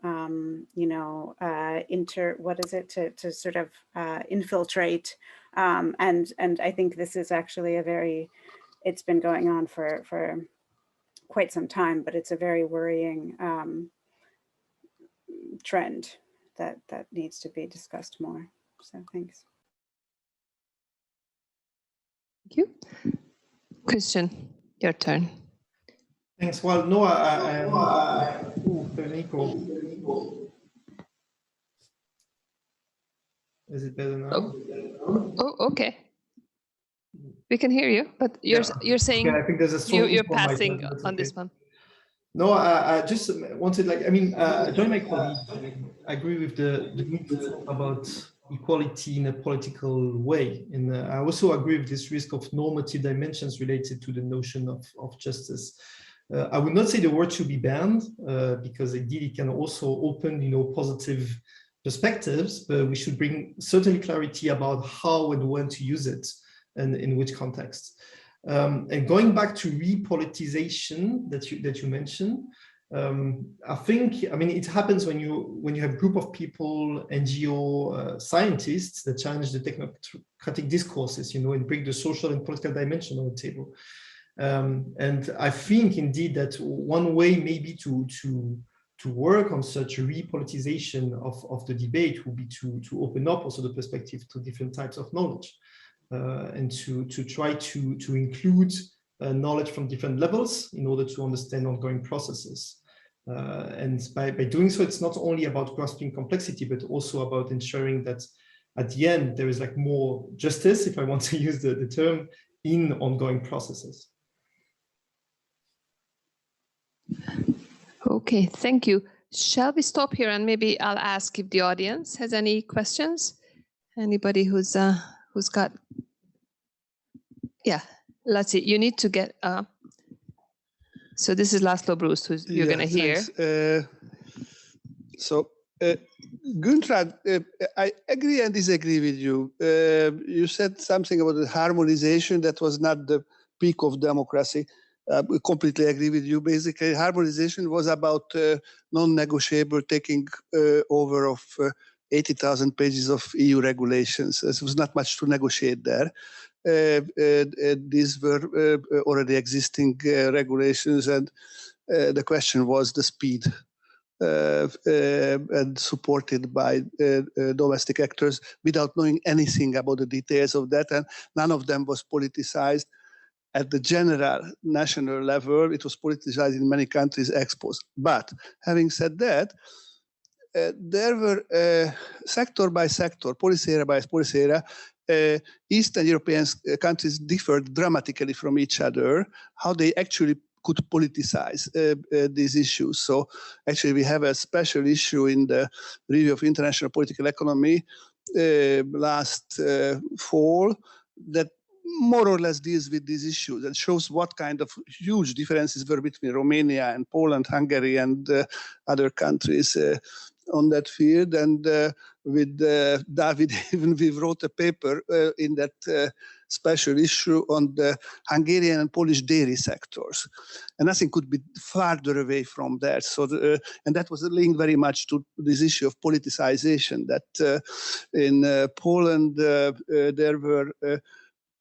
to sort of infiltrate, and I think this is actually it's been going on for quite some time, but it's a very worrying trend that needs to be discussed more. So thanks. Thank you. Christian, your turn. Thanks. Well, no, there's an echo. Is it better now? Oh, okay. We can hear you, but you're saying okay, I think there's a strong you're passing on this one. No, I just wanted, I join my colleagues. I agree with the need to talk about equality in a political way. And I also agree with this risk of normative dimensions related to the notion of justice. I would not say the word should be banned, because indeed it can also open, positive perspectives, but we should bring certainly clarity about how and when to use it and in which context. And going back to repoliticization that you mentioned, I think, it happens when you have a group of people, NGO scientists that challenge the technocratic discourses, and bring the social and political dimension on the table. And I think indeed that one way maybe to work on such a repoliticization of the debate would be to open up also the perspective to different types of knowledge, and to try to include knowledge from different levels in order to understand ongoing processes. And by doing so, it's not only about grasping complexity, but also about ensuring that at the end, there is more justice, if I want to use the term, in ongoing processes. Okay, thank you. Shall we stop here, and maybe I'll ask if the audience has any questions? Anybody who's got? Yeah, let's see. You need to get. So this is Laszlo Bruce, who you're going to hear. Guntra, I agree and disagree with you. You said something about the harmonization that was not the peak of democracy. We completely agree with you. Basically, harmonization was about non-negotiable taking over of 80,000 pages of EU regulations. There was not much to negotiate there. These were already existing regulations, and the question was the speed, and supported by domestic actors without knowing anything about the details of that, and none of them was politicized. At the general national level, it was politicized in many countries ex post. But having said that, there were sector by sector, policy area by policy area, Eastern European countries differed dramatically from each other, how they actually could politicize these issues. So actually we have a special issue in the review of international political economy last fall that more or less deals with these issues and shows what kind of huge differences were between Romania and Poland, Hungary, and other countries on that field. And with David, even we wrote a paper in that special issue on the Hungarian and Polish dairy sectors. And nothing could be farther away from that. So, and that was linked very much to this issue of politicization, that in Poland there were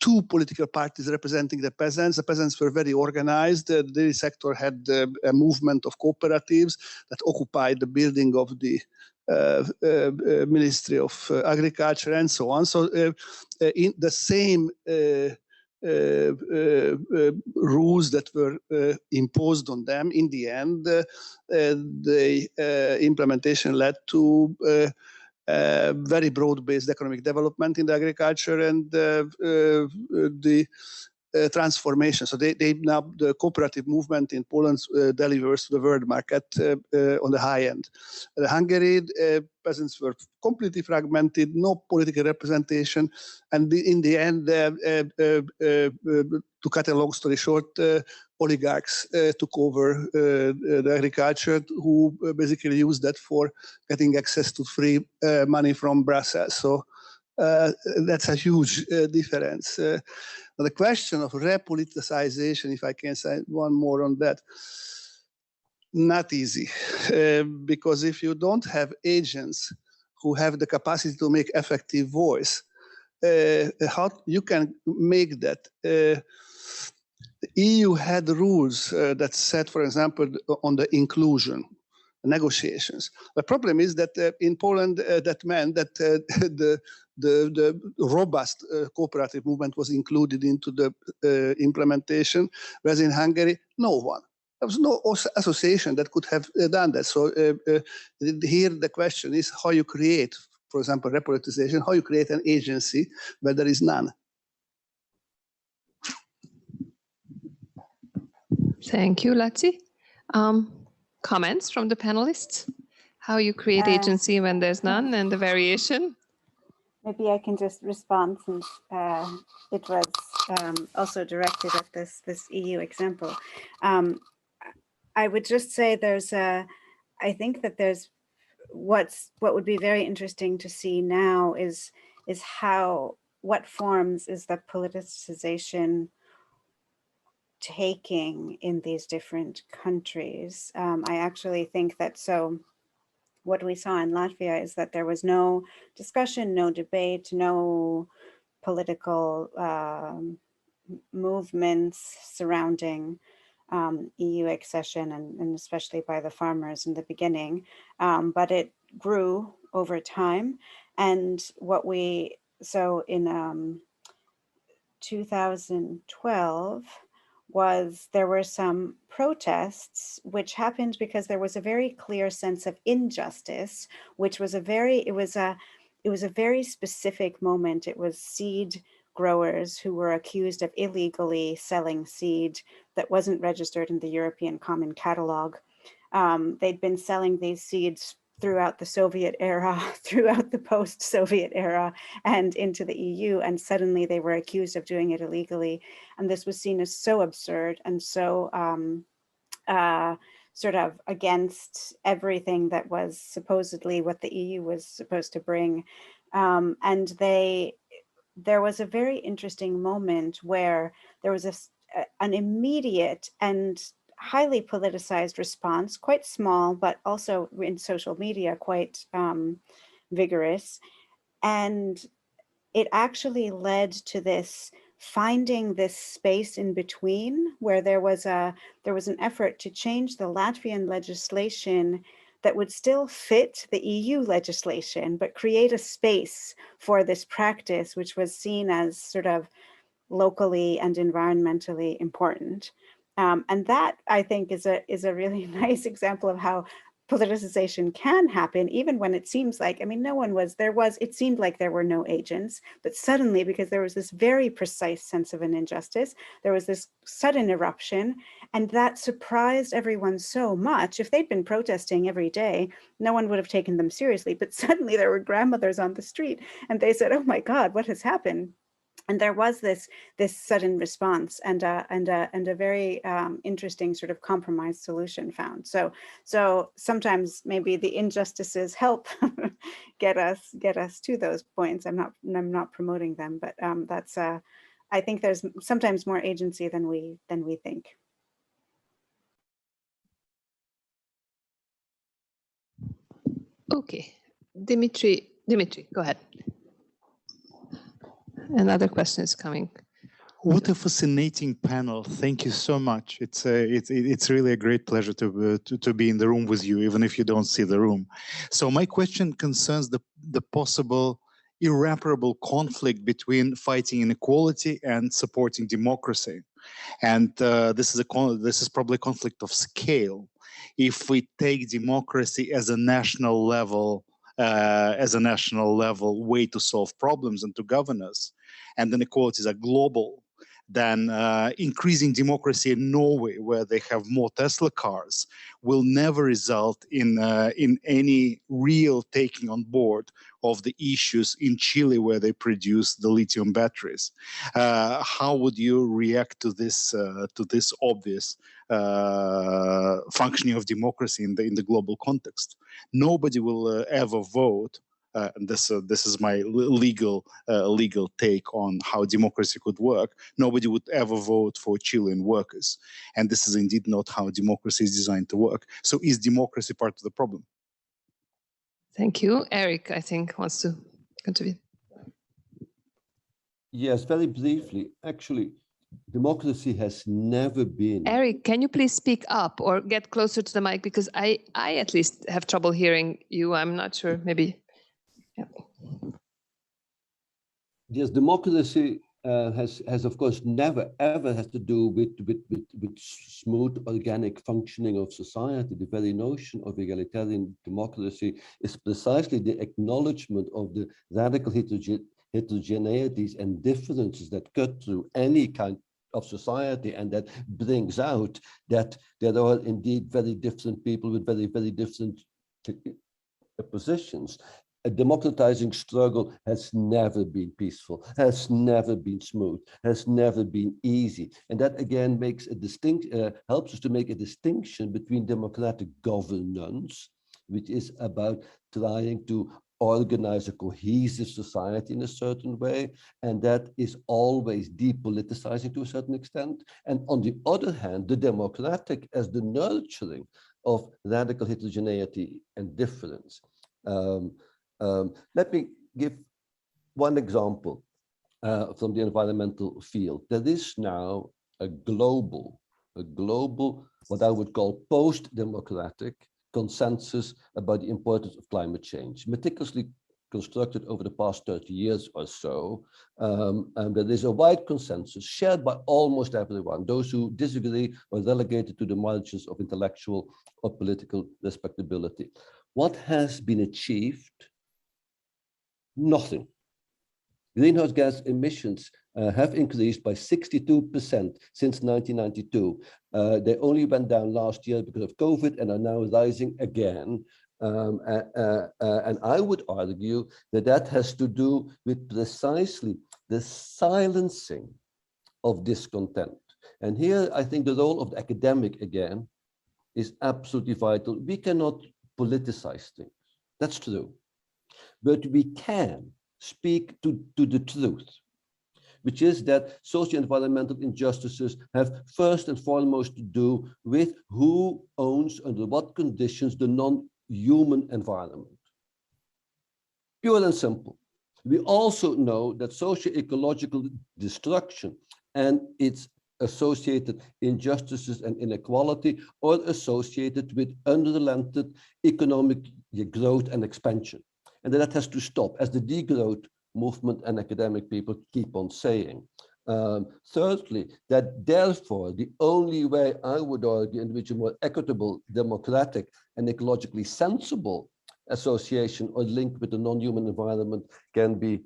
two political parties representing the peasants. The peasants were very organized. The dairy sector had a movement of cooperatives that occupied the building of the Ministry of Agriculture and so on. So in the same rules that were imposed on them, in the end, the implementation led to very broad-based economic development in the agriculture and the transformation. So they now, the cooperative movement in Poland delivers to the world market on the high end. The Hungary peasants were completely fragmented, no political representation, and in the end, to cut a long story short, oligarchs took over the agriculture, who basically used that for getting access to free money from Brussels. So that's a huge difference. The question of repoliticization, if I can say one more on that, not easy, because if you don't have agents who have the capacity to make effective voice, how you can make that? The EU had rules that said, for example, on the inclusion negotiations. The problem is that in Poland, that meant that the robust cooperative movement was included into the implementation, whereas in Hungary, no one. There was no association that could have done that. So here the question is how you create, for example, repoliticization, how you create an agency where there is none. Thank you, Latsi. Comments from the panelists? How you create agency when there's none, and the variation? Maybe I can just respond, since it was also directed at this EU example. I would just say I think that there's what would be very interesting to see now is what forms is the politicization taking in these different countries. I actually think that what we saw in Latvia is that there was no discussion, no debate, no political movements surrounding EU accession, and especially by the farmers in the beginning, but it grew over time. And so in 2012, there were some protests which happened because there was a very clear sense of injustice, which was it was a very specific moment. It was seed growers who were accused of illegally selling seed that wasn't registered in the European Common Catalog. They'd been selling these seeds throughout the Soviet era, throughout the post-Soviet era, and into the EU, and suddenly they were accused of doing it illegally. And this was seen as so absurd and so sort of against everything that was supposedly what the EU was supposed to bring. And there was a very interesting moment where there was an immediate and highly politicized response, quite small, but also in social media, quite vigorous. And it actually led to this finding this space in between, where there was an effort to change the Latvian legislation that would still fit the EU legislation, but create a space for this practice, which was seen as sort of locally and environmentally important. And that, I think, is a really nice example of how politicization can happen, even when it seems like, I mean, it seemed like there were no agents, but suddenly, because there was this very precise sense of an injustice, there was this sudden eruption, and that surprised everyone so much. If they'd been protesting every day, no one would have taken them seriously, but suddenly there were grandmothers on the street, and they said, oh my God, what has happened? And there was this sudden response and a very interesting sort of compromise solution found. So sometimes maybe the injustices help get us to those points. I'm not promoting them, but I think there's sometimes more agency than we think. Okay, Dimitri, go ahead. Another question is coming. What a fascinating panel! Thank you so much. It's really a great pleasure to be in the room with you, even if you don't see the room. So my question concerns the possible irreparable conflict between fighting inequality and supporting democracy, and this is probably a conflict of scale. If we take democracy as a national level way to solve problems and to govern us, and inequalities are global, then increasing democracy in Norway, where they have more Tesla cars, will never result in any real taking on board of the issues in Chile, where they produce the lithium batteries. How would you react to this obvious functioning of democracy in the global context? Nobody will ever vote. And this is my legal take on how democracy could work. Nobody would ever vote for Chilean workers, and this is indeed not how democracy is designed to work. So, is democracy part of the problem? Thank you, Erik. I think wants to contribute. Yes, very briefly. Actually, democracy has never been. Erik, can you please speak up or get closer to the mic, because I at least have trouble hearing you. I'm not sure. Maybe. Yeah. Yes, democracy has of course never ever has to do with smooth organic functioning of society. The very notion of egalitarian democracy is precisely the acknowledgement of the radical heterogeneities and differences that cut through any kind of society, and that brings out that there are indeed very different people with very different positions. a democratizing struggle has never been peaceful, has never been smooth, has never been easy. And that again makes a helps us to make a distinction between democratic governance, which is about trying to organize a cohesive society in a certain way, and that is always depoliticizing to a certain extent. And on the other hand, the democratic as the nurturing of radical heterogeneity and difference. Let me give one example from the environmental field. There is now a global, what I would call post-democratic consensus about the importance of climate change, meticulously constructed over the past 30 years or so. And there is a wide consensus shared by almost everyone. Those who disagree are relegated to the margins of intellectual or political respectability. What has been achieved? Nothing. Greenhouse gas emissions have increased by 62% since 1992. They only went down last year because of COVID and are now rising again. And I would argue that that has to do with precisely the silencing of discontent. And here I think the role of the academic again is absolutely vital. We cannot politicize things. That's true. But we can speak to the truth, which is that socio-environmental injustices have first and foremost to do with who owns, under what conditions, the non-human environment. Pure and simple. We also know that socio-ecological destruction and its associated injustices and inequality are associated with unrelented economic growth and expansion. And that has to stop, as the degrowth movement and academic people keep on saying. Thirdly, that therefore the only way I would argue in which a more equitable, democratic, and ecologically sensible association or link with the non-human environment can be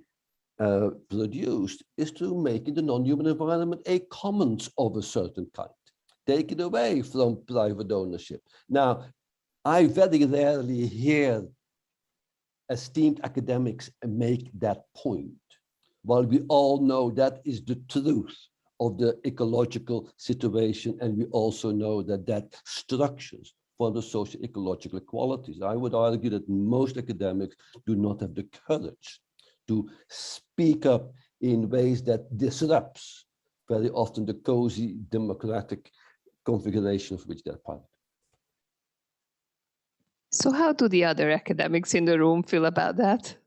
produced is through making the non-human environment a commons of a certain kind. Take it away from private ownership. Now, I very rarely hear esteemed academics make that point, while we all know that is the truth of the ecological situation, and we also know that that structures for the socio-ecological equalities. I would argue that most academics do not have the courage to speak up in ways that disrupts very often the cozy democratic configuration of which they're part. So how do the other academics in the room feel about that?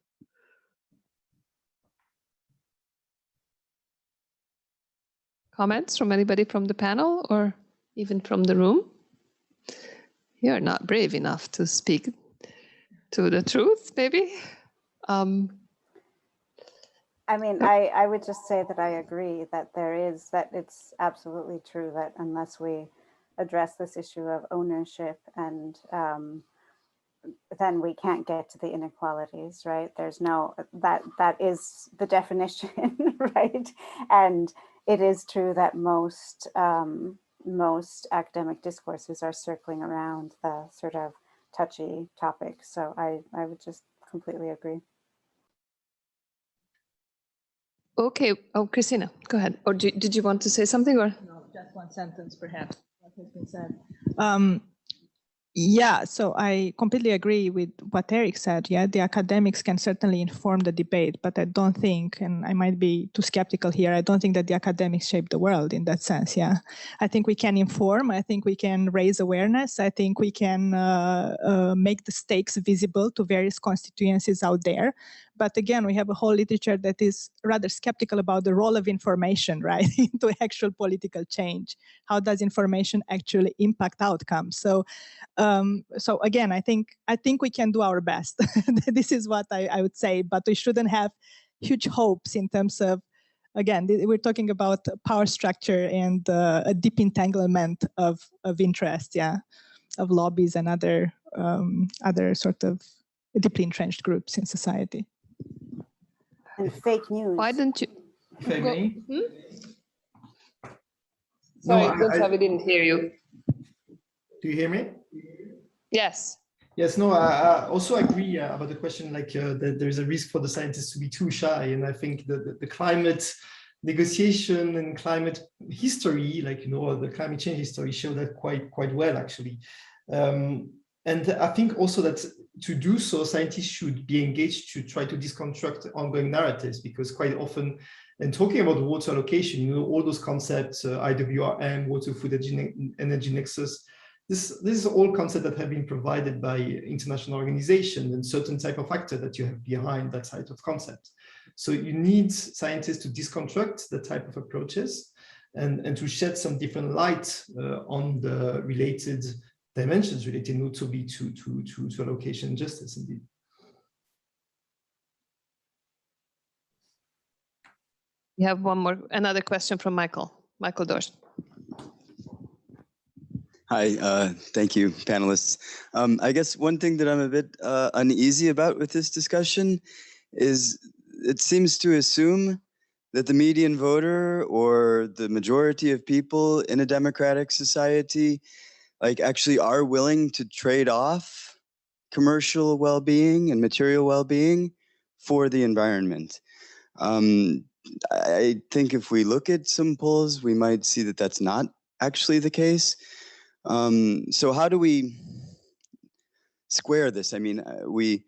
Comments from anybody from the panel or even from the room? You're not brave enough to speak to the truth, maybe? I mean, I would just say that I agree that it's absolutely true that unless we address this issue of ownership and then we can't get to the inequalities, right? There's no, that is the definition, right? And it is true that most academic discourses are circling around the sort of touchy topic. So I would just completely agree. Okay, oh, Cristina, go ahead. Or did you want to say something or? No, just one sentence perhaps, what has been said. Yeah, so I completely agree with what Erik said. Yeah, the academics can certainly inform the debate, but I don't think, and I might be too skeptical here, I don't think that the academics shape the world in that sense. Yeah, I think we can inform. I think we can raise awareness. I think we can make the stakes visible to various constituencies out there. But again, we have a whole literature that is rather skeptical about the role of information, right, into actual political change. How does information actually impact outcomes? So again, I think we can do our best. This is what I would say, but we shouldn't have huge hopes in terms of, again, we're talking about power structure and a deep entanglement of interest, yeah, of lobbies and other sort of deeply entrenched groups in society. And fake news. Why don't you? If I may? Sorry, Guntra, we didn't hear you. Do you hear me? Yes. Yes, no, I also agree about the question, like that there is a risk for the scientists to be too shy. And I think the climate negotiation and climate history, like, you know, the climate change history show that quite well, actually. And I think also that to do so, scientists should be engaged to try to disconstruct ongoing narratives, because quite often, and talking about water allocation, you know, all those concepts, IWRM, water, food, energy nexus, this is all concepts that have been provided by international organizations and certain type of actor that you have behind that type of concept. So you need scientists to disconstruct the type of approaches and to shed some different light on the related dimensions related not to be to allocation and justice, indeed. We have another question from Michael Dorsch. Hi, thank you, panelists. I guess one thing that I'm a bit uneasy about with this discussion is it seems to assume that the median voter or the majority of people in a democratic society like actually are willing to trade off commercial well-being and material well-being for the environment. I think if we look at some polls, we might see that that's not actually the case. So how do we square this? I mean, we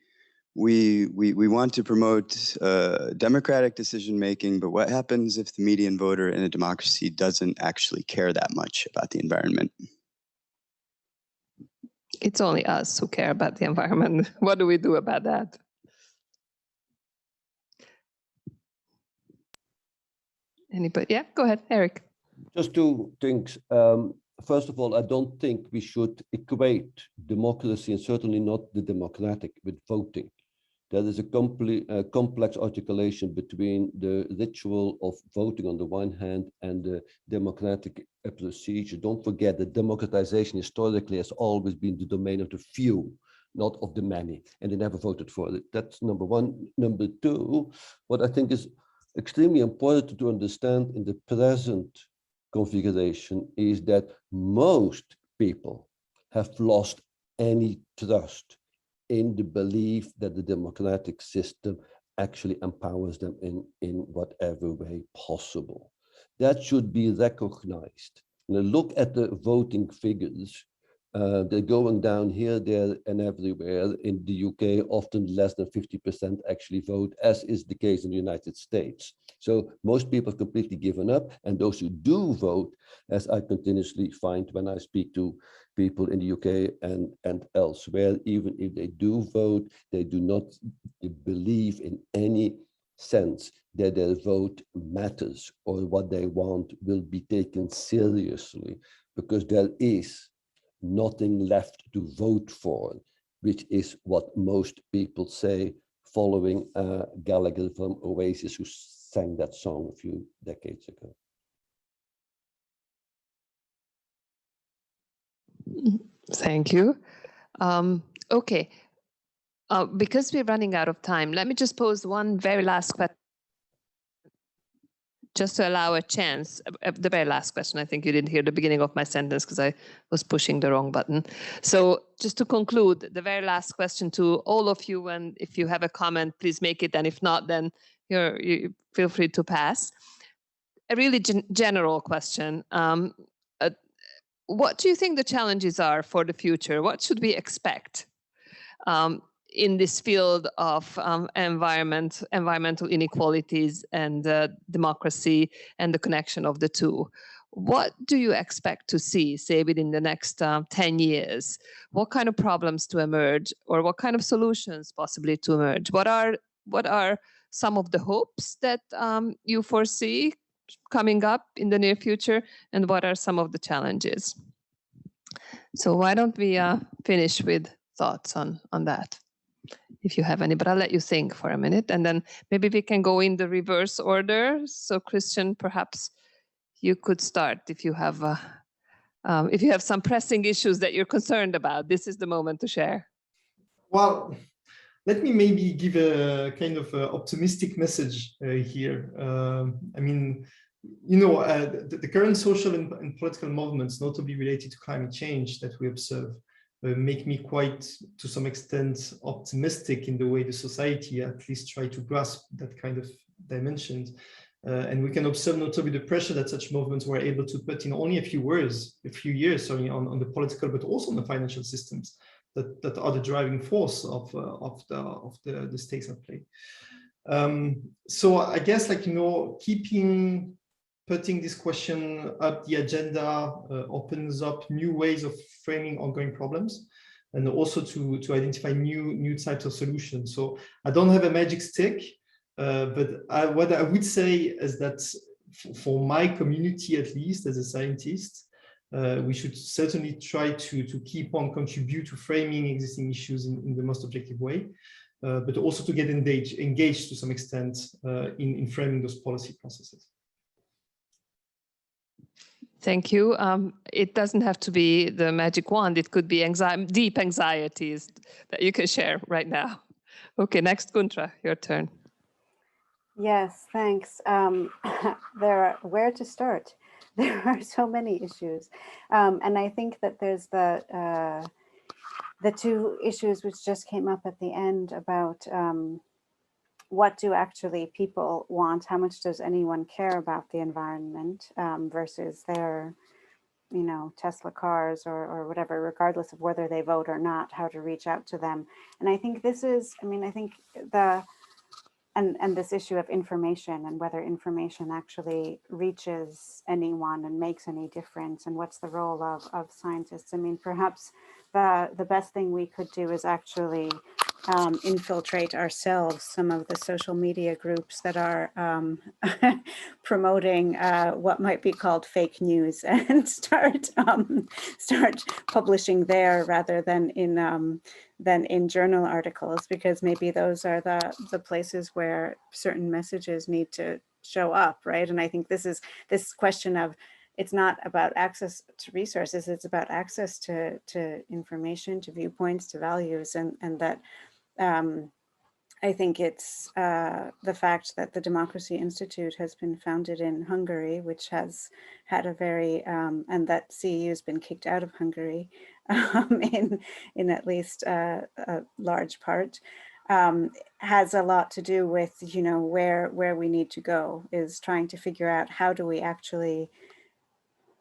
want to promote democratic decision-making, but what happens if the median voter in a democracy doesn't actually care that much about the environment? It's only us who care about the environment. What do we do about that? Anybody? Yeah, go ahead, Erik. Just two things. First of all, I don't think we should equate democracy, and certainly not the democratic, with voting. There is a complex articulation between the ritual of voting on the one hand and the democratic procedure. Don't forget that democratization historically has always been the domain of the few, not of the many, and they never voted for it. That's number one. Number two, what I think is extremely important to understand in the present configuration is that most people have lost any trust in the belief that the democratic system actually empowers them in whatever way possible. That should be recognized. Now look at the voting figures. They're going down here, there, and everywhere. In the UK, often less than 50% actually vote, as is the case in the United States. So most people have completely given up, and those who do vote, as I continuously find when I speak to people in the UK and elsewhere, even if they do vote, they do not believe in any sense that their vote matters or what they want will be taken seriously, because there is nothing left to vote for, which is what most people say, following Gallagher from Oasis, who sang that song a few decades ago. Thank you. Okay, because we're running out of time, let me just pose one very last question, just to allow a chance. The very last question, I think you didn't hear the beginning of my sentence because I was pushing the wrong button. So just to conclude, the very last question to all of you, and if you have a comment, please make it, and if not, then you feel free to pass. A really general question. What do you think the challenges are for the future? What should we expect in this field of environmental inequalities and democracy and the connection of the two? What do you expect to see, say, within the next 10 years? What kind of problems to emerge, or what kind of solutions possibly to emerge? What are some of the hopes that you foresee coming up in the near future, and what are some of the challenges? So why don't we finish with thoughts on that, if you have any, but I'll let you think for a minute, and then maybe we can go in the reverse order. So Christian, perhaps you could start if you have some pressing issues that you're concerned about. This is the moment to share. Well, let me maybe give a kind of optimistic message here. I mean, you know, the current social and political movements, notably related to climate change that we observe, make me quite, to some extent, optimistic in the way the society at least try to grasp that kind of dimensions. And we can observe notably the pressure that such movements were able to put in only a few years on the political, but also on the financial systems that are the driving force of the stakes at play. So I guess, like, putting this question up the agenda opens up new ways of framing ongoing problems, and also to identify new types of solutions. So I don't have a magic stick, but what I would say is that for my community, at least as a scientist, we should certainly try to keep on contribute to framing existing issues in the most objective way, but also to get engaged to some extent in framing those policy processes. Thank you. It doesn't have to be the magic wand. It could be deep anxieties that you can share right now. Okay, next, Guntra, your turn. Yes, thanks. Where to start? There are so many issues. And I think that there's the two issues which just came up at the end about what do actually people want? How much does anyone care about the environment versus their, Tesla cars or whatever, regardless of whether they vote or not, how to reach out to them. And I think this is, I think and this issue of information and whether information actually reaches anyone and makes any difference, and what's the role of scientists. Perhaps the best thing we could do is actually infiltrate ourselves some of the social media groups that are promoting what might be called fake news, and start publishing there rather than in journal articles, because maybe those are the places where certain messages need to show up, right? And I think this question of, it's not about access to resources, it's about access to information, to viewpoints, to values, and that I think it's the fact that the Democracy Institute has been founded in Hungary, which has had a very, and that CEU has been kicked out of Hungary in at least a large part, has a lot to do with, where we need to go, is trying to figure out how do we actually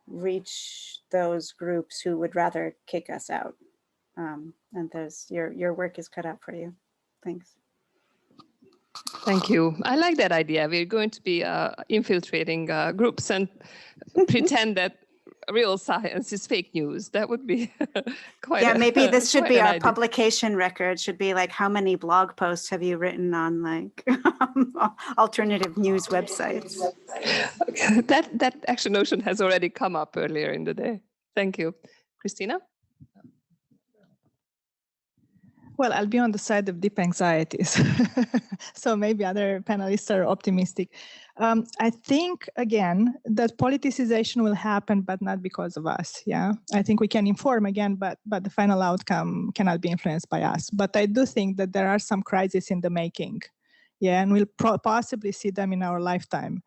reach those groups who would rather kick us out. And your work is cut out for you. Thanks. Thank you. I like that idea. We're going to be infiltrating groups and pretend that real science is fake news. That would be quite. Yeah, maybe this should be our idea. Publication record. Should be like, how many blog posts have you written on like alternative news websites? That action notion has already come up earlier in the day. Thank you, Cristina. Well, I'll be on the side of deep anxieties. So maybe other panelists are optimistic. I think, again, that politicization will happen, but not because of us. Yeah, I think we can inform again, but the final outcome cannot be influenced by us. But I do think that there are some crises in the making. Yeah, and we'll possibly see them in our lifetime.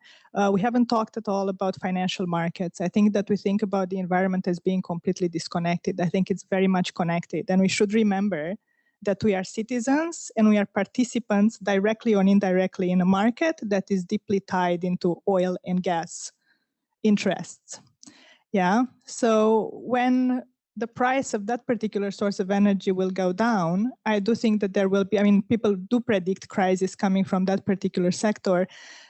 We haven't talked at all about financial markets. I think that we think about the environment as being completely disconnected. I think it's very much connected. And we should remember that we are citizens and we are participants directly or indirectly in a market that is deeply tied into oil and gas interests. Yeah, so when the price of that particular source of energy will go down, I do think that there will be, people do predict crisis coming from that particular sector.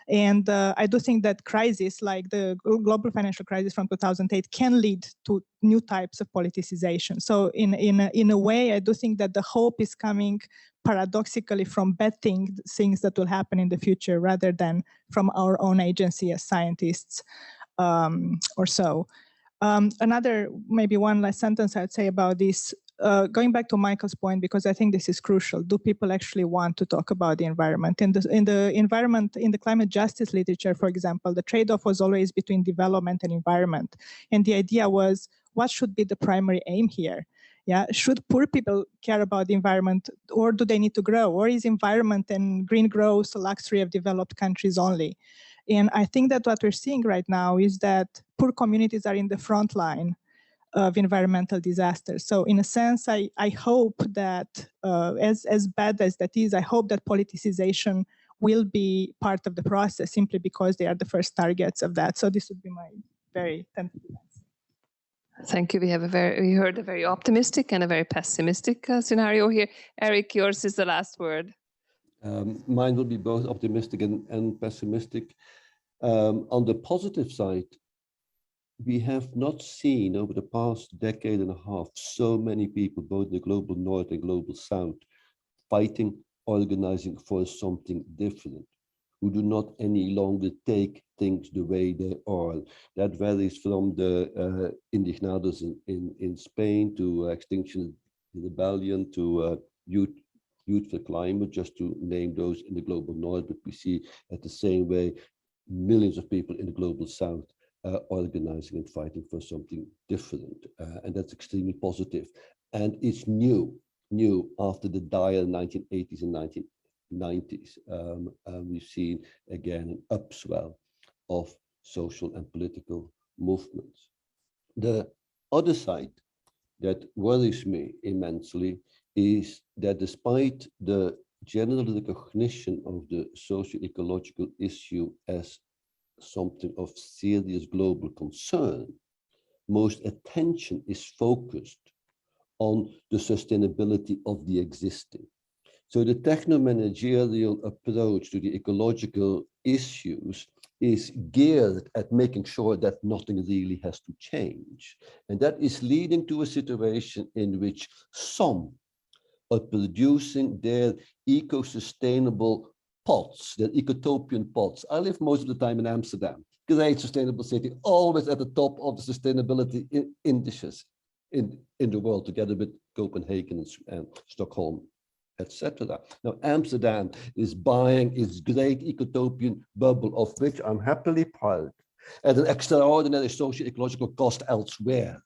And I do think that crisis, like the global financial crisis from 2008, can lead to new types of politicization. So in a way, I do think that the hope is coming paradoxically from bad things that will happen in the future, rather than from our own agency as scientists or so. Another, maybe one last sentence I'd say about this, going back to Michael's point, because I think this is crucial. Do people actually want to talk about the environment? In the environment, in the climate justice literature, for example, the trade-off was always between development and environment. And the idea was, what should be the primary aim here? Yeah, should poor people care about the environment, or do they need to grow? Or is environment and green growth a luxury of developed countries only? And I think that what we're seeing right now is that poor communities are in the front line of environmental disasters. So in a sense, I hope that, as bad as that is, I hope that politicization will be part of the process simply because they are the first targets of that. So this would be my very tentative answer. Thank you. We heard a very optimistic and a very pessimistic scenario here. Erik, yours is the last word. Mine will be both optimistic and pessimistic. On the positive side, we have not seen over the past decade and a half so many people, both in the global north and global south, fighting, organizing for something different, who do not any longer take things the way they are. That varies from the Indignados in Spain to Extinction Rebellion to Youth for Climate, just to name those in the global north. But we see at the same way millions of people in the global south organizing and fighting for something different. And that's extremely positive. And it's new after the dire 1980s and 1990s. We've seen again an upswell of social and political movements. The other side that worries me immensely is that despite the general recognition of the socio-ecological issue as something of serious global concern, most attention is focused on the sustainability of the existing. So the techno-managerial approach to the ecological issues is geared at making sure that nothing really has to change. And that is leading to a situation in which some are producing their eco-sustainable pots, their ecotopian pots. I live most of the time in Amsterdam, great sustainable city, always at the top of the sustainability indices in the world, together with Copenhagen and Stockholm, etc. Now, Amsterdam is buying its great ecotopian bubble, of which I'm happily part, at an extraordinary socio-ecological cost elsewhere.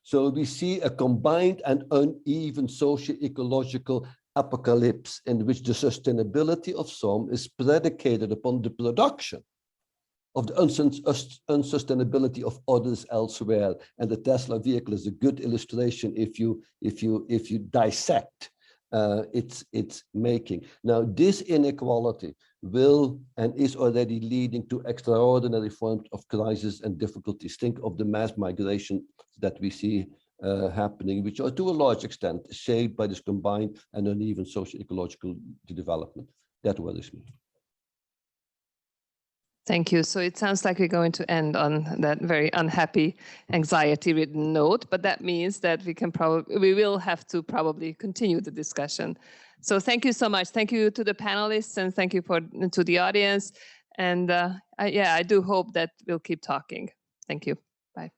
So we see a combined and uneven socio-ecological apocalypse in which the sustainability of some is predicated upon the production of the unsustainability of others elsewhere. And the Tesla vehicle is a good illustration if you dissect its making. Now, this inequality will and is already leading to extraordinary forms of crisis and difficulties. Think of the mass migration that we see happening, which are to a large extent shaped by this combined and uneven socio-ecological development. That worries me. Thank you. So it sounds like we're going to end on that very unhappy, anxiety-ridden note, but that means that we will have to probably continue the discussion. So thank you so much. Thank you to the panelists, and thank you to the audience. And I do hope that we'll keep talking. Thank you. Bye.